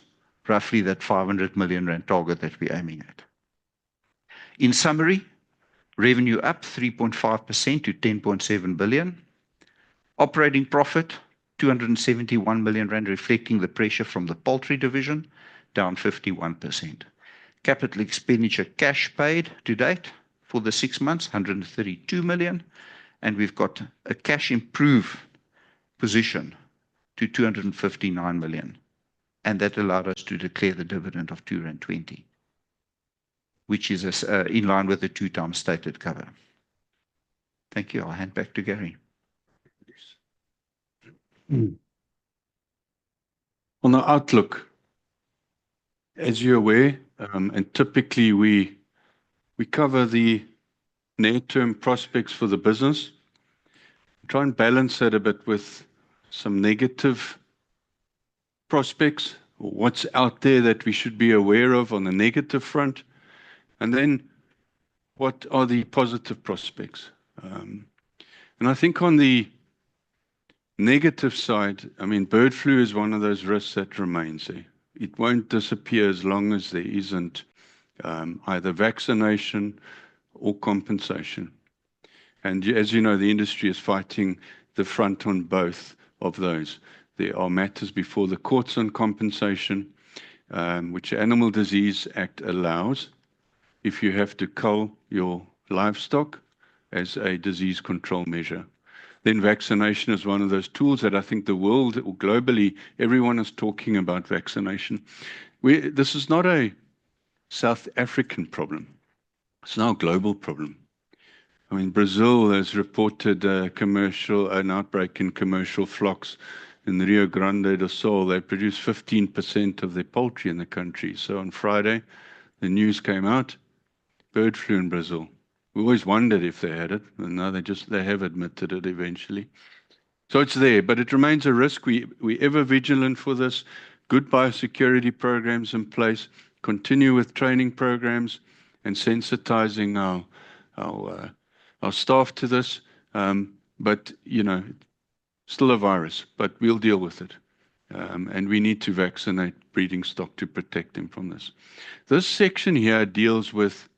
roughly that 500 million rand target that we're aiming at. In summary, revenue up 3.5% to 10.7 billion. Operating profit, 271 million rand, reflecting the pressure from the poultry division, down 51%. Capital expenditure cash paid to date for the 6 months, 132 million. And we've got a cash improved position to 259 million. And that allowed us to declare the dividend of 2.20 rand, which is in line with the 2 times stated cover. Thank you. I'll hand back to Gary. On the outlook, as you're aware, and typically we cover the near-term prospects for the business, try and balance that a bit with some negative prospects, or what's out there that we should be aware of on the negative front, and then what are the positive prospects. And I think on the negative side, I mean, bird flu is one of those risks that remains there. It won't disappear as long as there isn't either vaccination or compensation. And as you know, the industry is fighting the front on both of those. There are matters before the courts on compensation, which the Animal Disease Act allows if you have to cull your livestock as a disease control measure. Then vaccination is one of those tools that I think the world, or globally, everyone is talking about vaccination. This is not a South African problem. It's now a global problem. I mean, Brazil has reported an outbreak in commercial flocks in the Rio Grande do Sul. They produce 15% of their poultry in the country. So on Friday, the news came out, bird flu in Brazil. We always wondered if they had it, and now they have admitted it eventually. So it's there, but it remains a risk. We're ever vigilant for this. Good biosecurity programs in place. Continue with training programs and sensitizing our staff to this. But you know, still a virus, but we'll deal with it. And we need to vaccinate breeding stock to protect them from this. This section here deals with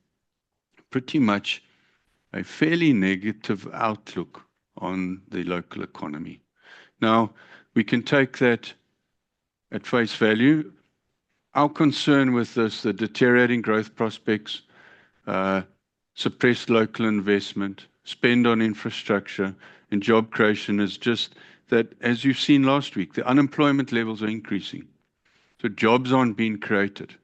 pretty much a fairly negative outlook on the local economy. Now, we can take that at face value. Our concern with this, the deteriorating growth prospects, suppressed local investment, spend on infrastructure, and job creation is just that, as you've seen last week, the unemployment levels are increasing. So jobs aren't being created.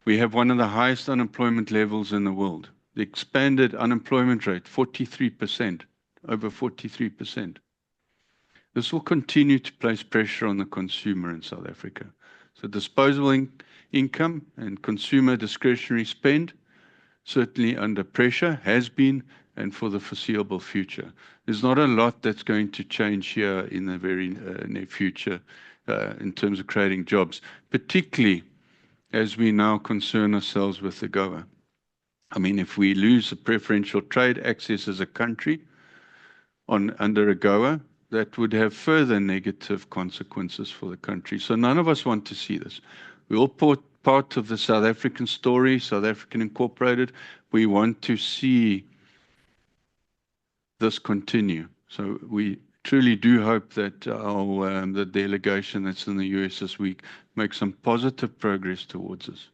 We have one of the highest unemployment levels in the world. The expanded unemployment rate, 43%, over 43%. This will continue to place pressure on the consumer in South Africa. So disposable income and consumer discretionary spend, certainly under pressure, has been and for the foreseeable future. There's not a lot that's going to change here in the very near future in terms of creating jobs, particularly as we now concern ourselves with the AGOA. I mean, if we lose the preferential trade access as a country under AGOA, that would have further negative consequences for the country. So none of us want to see this. We're all part of the South African story, South African Incorporated. We want to see this continue. So we truly do hope that the delegation that's in the US this week makes some positive progress towards this.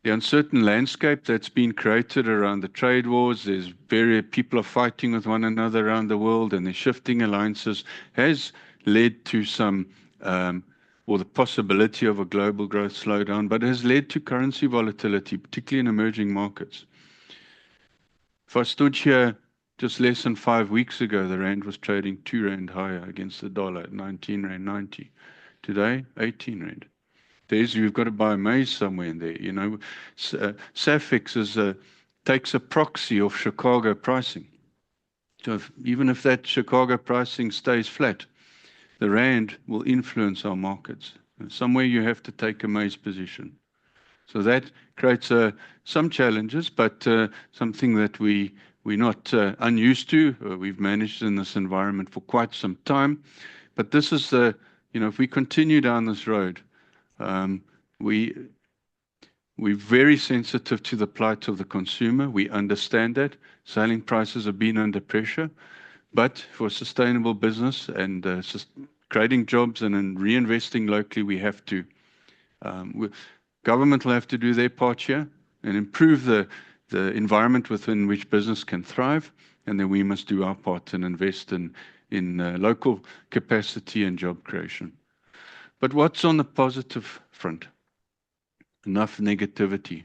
The uncertain landscape that's been created around the trade wars, people are fighting with one another around the world, and the shifting alliances has led to some, or the possibility of a global growth slowdown, but has led to currency volatility, particularly in emerging markets. If I stood here just less than 5 weeks ago, the rand was trading 2 rand higher against the dollar at 19 rand 90. Today, 18 rand. You've got to buy maize somewhere in there. You know, SAFEX takes a proxy of Chicago pricing. So even if that Chicago pricing stays flat, the rand will influence our markets. And somewhere you have to take a maize position. So that creates some challenges, but something that we're not unused to. We've managed in this environment for quite some time. But this is if we continue down this road, we're very sensitive to the plight of the consumer. We understand that. Selling prices have been under pressure. But for sustainable business and creating jobs and then reinvesting locally, we have to. Government will have to do their part here and improve the environment within which business can thrive. And then we must do our part and invest in local capacity and job creation. But what's on the positive front? Enough negativity.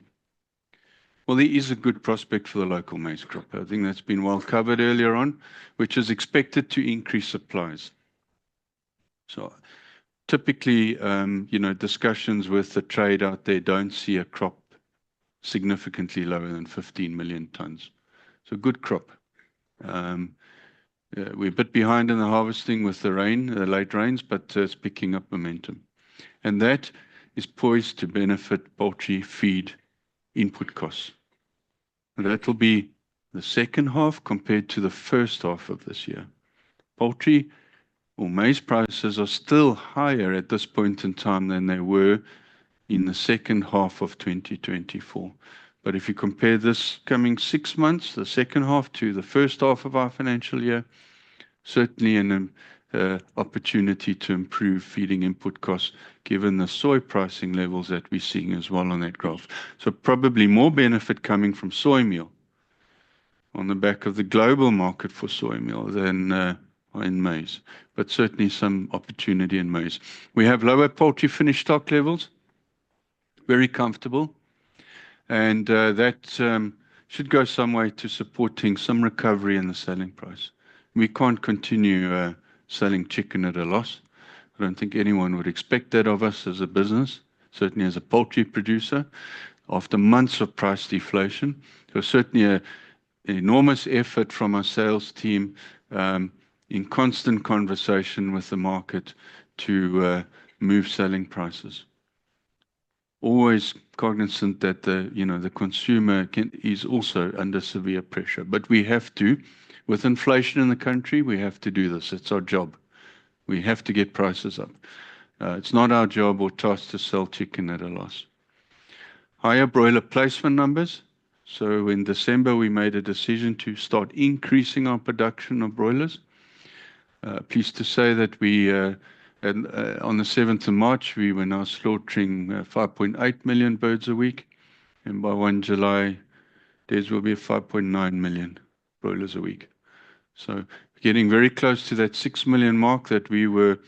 Well, there is a good prospect for the local maize crop. I think that's been well covered earlier on, which is expected to increase supplies. So typically, discussions with the trade out there don't see a crop significantly lower than 15 million tons. So good crop. We're a bit behind in the harvesting with the late rains, but it's picking up momentum. And that is poised to benefit poultry feed input costs. And that will be the second half compared to the first half of this year. Poultry or maize prices are still higher at this point in time than they were in the second half of 2024. But if you compare this coming 6 months, the second half to the first half of our financial year, certainly an opportunity to improve feeding input costs given the soy pricing levels that we're seeing as well on that graph. So probably more benefit coming from soy meal on the back of the global market for soy meal than in maize, but certainly some opportunity in maize. We have lower poultry finished stock levels, very comfortable, and that should go some way to supporting some recovery in the selling price. We can't continue selling chicken at a loss. I don't think anyone would expect that of us as a business, certainly as a poultry producer, after months of price deflation. So certainly an enormous effort from our sales team in constant conversation with the market to move selling prices. Always cognizant that the consumer is also under severe pressure, but we have to. With inflation in the country, we have to do this. It's our job. We have to get prices up. It's not our job or task to sell chicken at a loss. Higher broiler placement numbers. So in December, we made a decision to start increasing our production of broilers. Pleased to say that on the 7th of March, we were now slaughtering 5.8 million birds a week. And by 1 July, there will be 5.9 million broilers a week. So getting very close to that 6 million mark that we were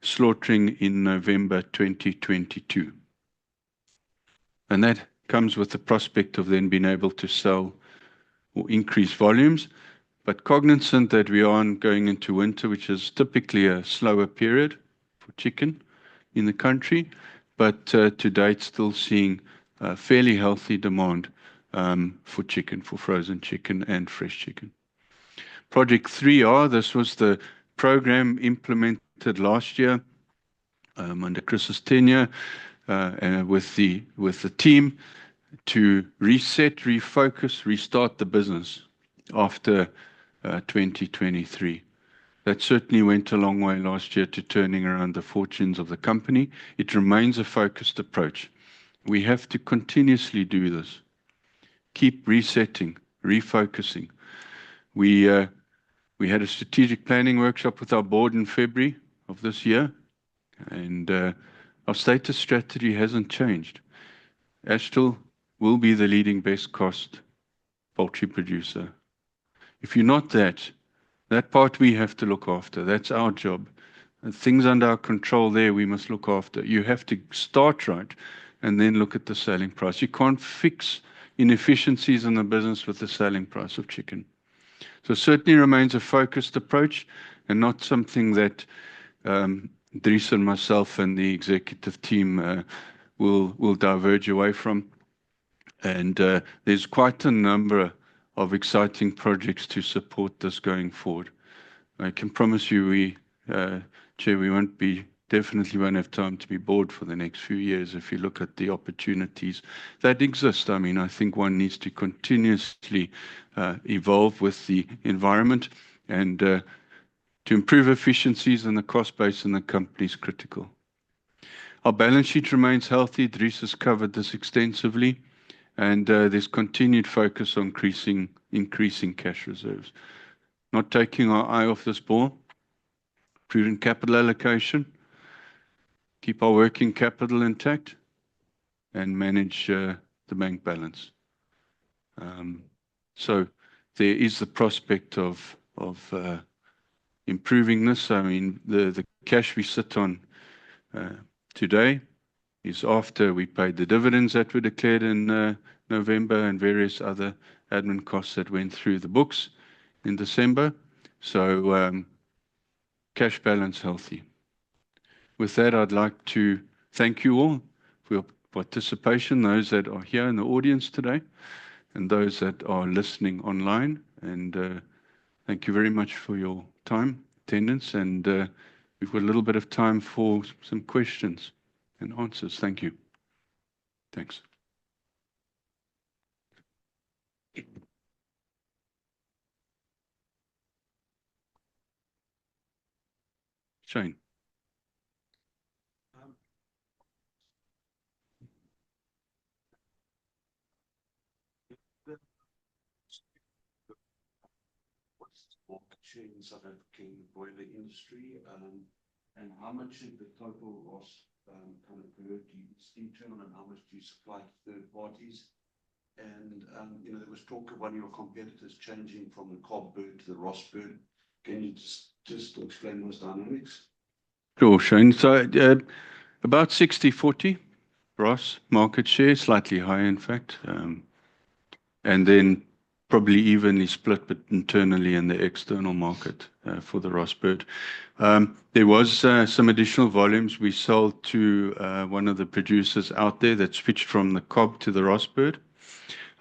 slaughtering in November 2022. And that comes with the prospect of then being able to sell or increase volumes, but cognizant that we are going into winter, which is typically a slower period for chicken in the country, but to date still seeing fairly healthy demand for chicken, for frozen chicken and fresh chicken. Project 3R, this was the program implemented last year under Chris's tenure and with the team to reset, refocus, restart the business after 2023. That certainly went a long way last year to turning around the fortunes of the company. It remains a focused approach. We have to continuously do this. Keep resetting, refocusing. We had a strategic planning workshop with our board in February of this year, and our stated strategy hasn't changed. Astral will be the leading best cost poultry producer. If you're not that part we have to look after. That's our job. And things under our control there we must look after. You have to start right and then look at the selling price. You can't fix inefficiencies in the business with the selling price of chicken. So certainly remains a focused approach and not something that Dries and myself and the executive team will diverge away from. And there's quite a number of exciting projects to support this going forward. I can promise you, Chair, we definitely won't have time to be bored for the next few years if you look at the opportunities that exist. I mean, I think one needs to continuously evolve with the environment, and to improve efficiencies and the cost base in the company is critical. Our balance sheet remains healthy. Dries has covered this extensively, and there's continued focus on increasing cash reserves. Not taking our eye off this ball. Prudent capital allocation. Keep our working capital intact and manage the bank balance. So there is the prospect of improving this. I mean, the cash we sit on today is after we paid the dividends that were declared in November and various other admin costs that went through the books in December. So cash balance healthy. With that, I'd like to thank you all for your participation, those that are here in the audience today and those that are listening online. And thank you very much for your time, attendance, and we've got a little bit of time for some questions and answers. Thank you. Thanks. Shane. What's the market share in South African broiler industry, and how much of the total Ross kind of bird do you internal, and how much do you supply to third parties? And there was talk of one of your competitors changing from the Cobb bird to the Ross bird. Can you just explain those dynamics? Sure, Shane. So about 60-40 Ross market share, slightly higher in fact, and then probably evenly split but internally in the external market for the Ross bird. There was some additional volumes we sold to one of the producers out there that switched from the Cobb to the Ross bird.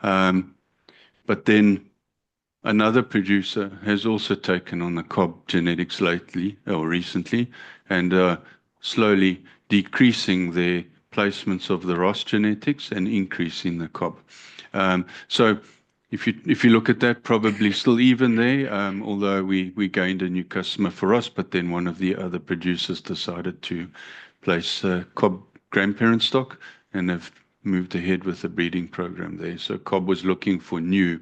But then another producer has also taken on the Cobb genetics lately or recently, and slowly decreasing their placements of the Ross genetics and increasing the Cobb. So if you look at that, probably still even there, although we gained a new customer for us, but then one of the other producers decided to place Cobb grandparent stock and have moved ahead with the breeding program there. So Cobb was looking for new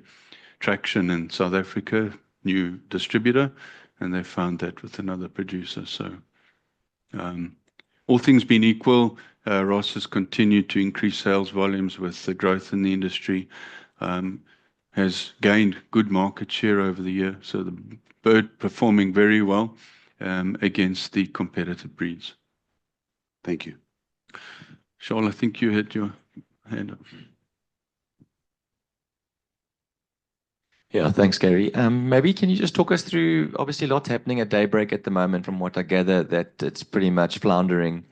traction in South Africa, new distributor, and they found that with another producer. So all things being equal, Ross has continued to increase sales volumes with the growth in the industry, has gained good market share over the year. So the bird performing very well against the competitive breeds. Thank you. Charles, I think you had your hand up. Yeah, thanks, Gary. Maybe can you just talk us through, obviously a lot happening at Daybreak at the moment, from what I gather, that it's pretty much floundering,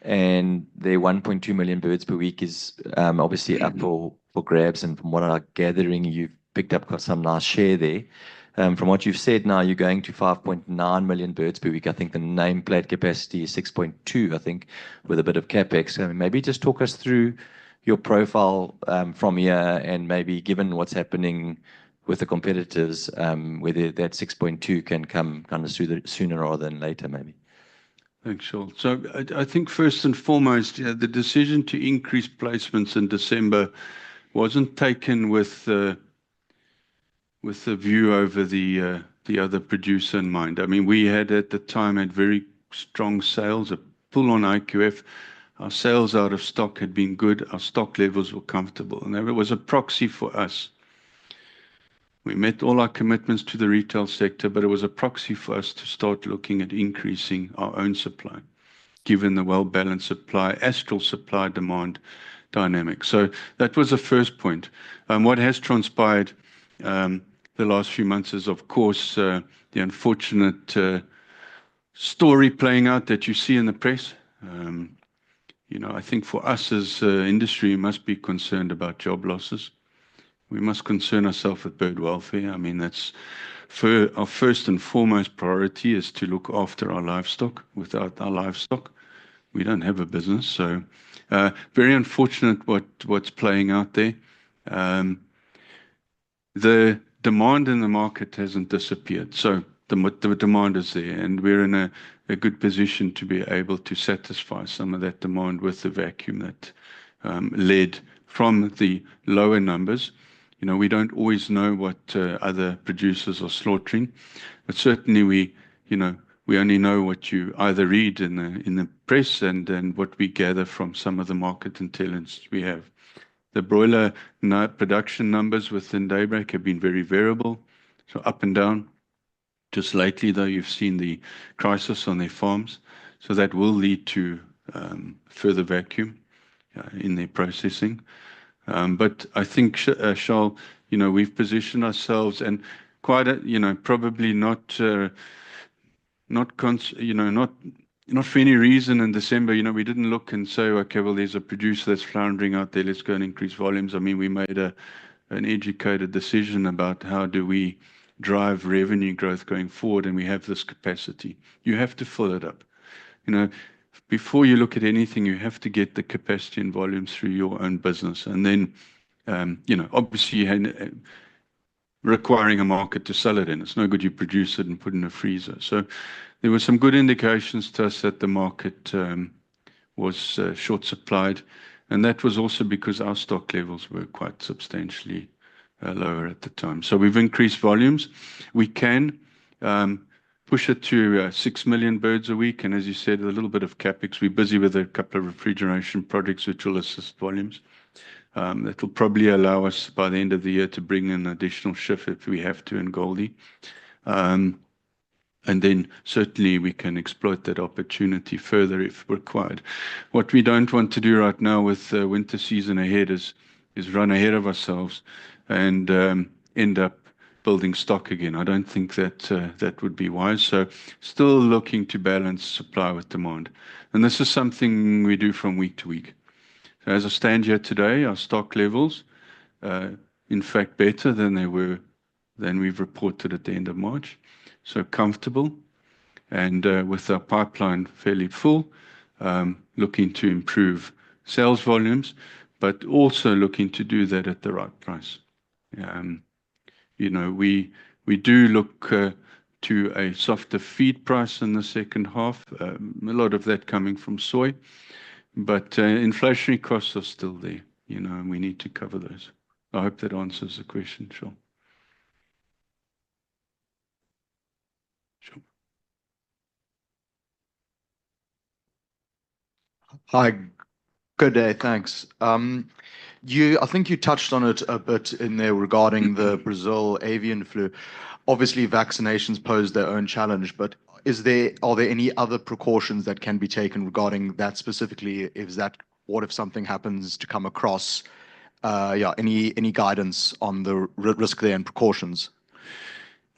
and the 1.2 million birds per week is obviously up for grabs, and from what I'm gathering, you've picked up some nice share there. From what you've said now, you're going to 5.9 million birds per week. I think the nameplate capacity is 6.2, I think, with a bit of CapEx. Maybe just talk us through your profile from here, and maybe given what's happening with the competitors, whether that 6.2 can come kind of sooner rather than later, maybe. Thanks, Shaul. So I think first and foremost, the decision to increase placements in December wasn't taken with the view over the other producer in mind. I mean, we had at the time had very strong sales, a pull on IQF. Our sales out of stock had been good. Our stock levels were comfortable, and it was a proxy for us. We met all our commitments to the retail sector, but it was a proxy for us to start looking at increasing our own supply, given the well-balanced supply, astral supply-demand dynamic. So that was the first point. What has transpired the last few months is, of course, the unfortunate story playing out that you see in the press. I think for us as industry, we must be concerned about job losses. We must concern ourselves with bird welfare. I mean, that's our first and foremost priority is to look after our livestock. Without our livestock, we don't have a business. So very unfortunate what's playing out there. The demand in the market hasn't disappeared. So the demand is there, and we're in a good position to be able to satisfy some of that demand with the vacuum that led from the lower numbers. We don't always know what other producers are slaughtering, but certainly we only know what you either read in the press and what we gather from some of the market intelligence we have. The broiler production numbers within Daybreak have been very variable, so up and down. Just lately, though, you've seen the crisis on their farms, so that will lead to further vacuum in their processing. But I think, Shaul, we've positioned ourselves and quite probably not for any reason in December, we didn't look and say, okay, well, there's a producer that's floundering out there, let's go and increase volumes. I mean, we made an educated decision about how do we drive revenue growth going forward, and we have this capacity. You have to fill it up. Before you look at anything, you have to get the capacity and volumes through your own business. And then, obviously, requiring a market to sell it in. It's no good you produce it and put it in a freezer. So there were some good indications to us that the market was short supplied. And that was also because our stock levels were quite substantially lower at the time. So we've increased volumes. We can push it to 6 million birds a week. And as you said, a little bit of CapEx. We're busy with a couple of refrigeration projects which will assist volumes. That will probably allow us by the end of the year to bring in an additional shift if we have to in Goldie. And then certainly we can exploit that opportunity further if required. What we don't want to do right now with the winter season ahead is run ahead of ourselves and end up building stock again. I don't think that would be wise. So still looking to balance supply with demand. And this is something we do from week to week. So as I stand here today, our stock levels, in fact, better than we've reported at the end of March. So comfortable, and with our pipeline fairly full, looking to improve sales volumes, but also looking to do that at the right price. We do look to a softer feed price in the second half, a lot of that coming from soy, but inflationary costs are still there, and we need to cover those. I hope that answers the question, Shaul. Sure. Hi, good day, thanks. I think you touched on it a bit in there regarding the Brazil avian flu. Obviously, vaccinations pose their own challenge, but are there any other precautions that can be taken regarding that specifically? What if something happens to come across? Any guidance on the risk there and precautions?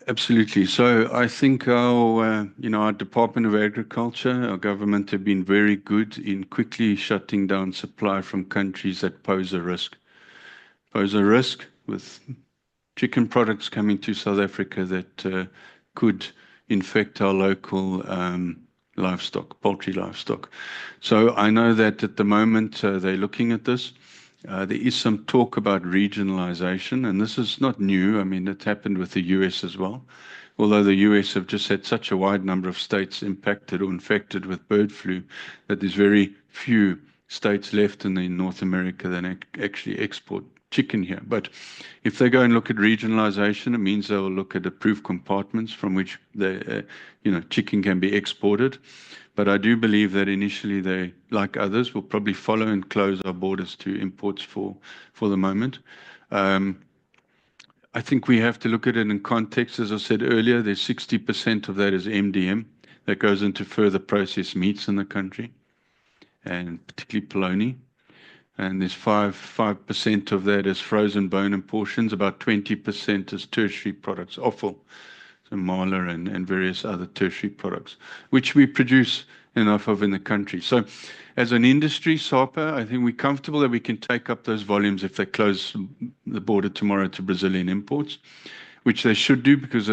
Absolutely. So I think our Department of Agriculture, our government have been very good in quickly shutting down supply from countries that pose a risk with chicken products coming to South Africa that could infect our local livestock, poultry livestock. So I know that at the moment they're looking at this. There is some talk about regionalization, and this is not new. I mean, it happened with the US as well. Although the US have just had such a wide number of states impacted or infected with bird flu that there's very few states left in North America that actually export chicken here. But if they go and look at regionalization, it means they'll look at approved compartments from which the chicken can be exported. But I do believe that initially they, like others, will probably follow and close our borders to imports for the moment. I think we have to look at it in context. As I said earlier, there's 60% of that is MDM that goes into further processed meats in the country, and particularly polony. And there's 5% of that is frozen bone and portions. About 20% is tertiary products, offal, so mala and various other tertiary products, which we produce enough of in the country. So as an industry, SAPA, I think we're comfortable that we can take up those volumes if they close the border tomorrow to Brazilian imports, which they should do because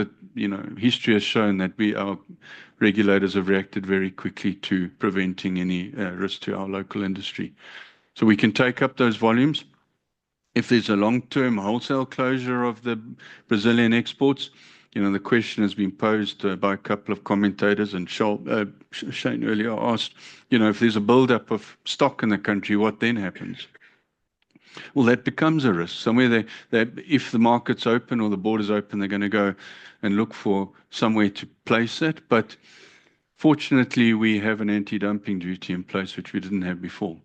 history has shown that our regulators have reacted very quickly to preventing any risk to our local industry. So we can take up those volumes. If there's a long-term wholesale closure of the Brazilian exports, the question has been posed by a couple of commentators, and Shane earlier asked, if there's a build-up of stock in the country, what then happens? Well, that becomes a risk. Somewhere if the market's open or the border's open, they're going to go and look for somewhere to place it. But fortunately, we have an anti-dumping duty in place, which we didn't have before.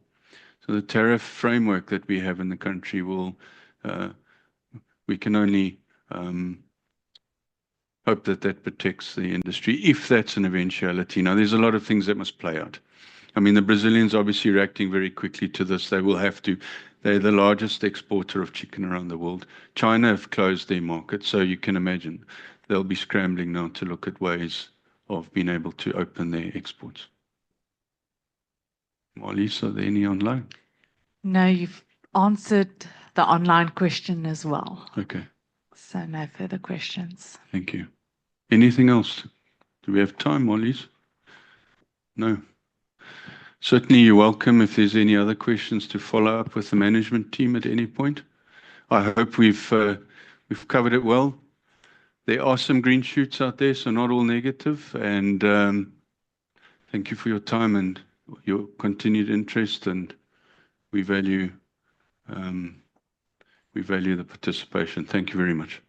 So the tariff framework that we have in the country we can only hope that protects the industry, if that's an eventuality. Now, there's a lot of things that must play out. I mean, the Brazilians obviously reacting very quickly to this. They will have to. They're the largest exporter of chicken around the world. China have closed their market, so you can imagine they'll be scrambling now to look at ways of being able to open their exports. Marlies, are there any online? No, you've answered the online question as well. Okay, So no further questions. thank you. Anything else? Do we have time, Marlies? No. Certainly, you're welcome if there's any other questions to follow up with the management team at any point. I hope we've covered it well. There are some green shoots out there, so not all negative. And thank you for your time and your continued interest, and we value the participation. Thank you very much.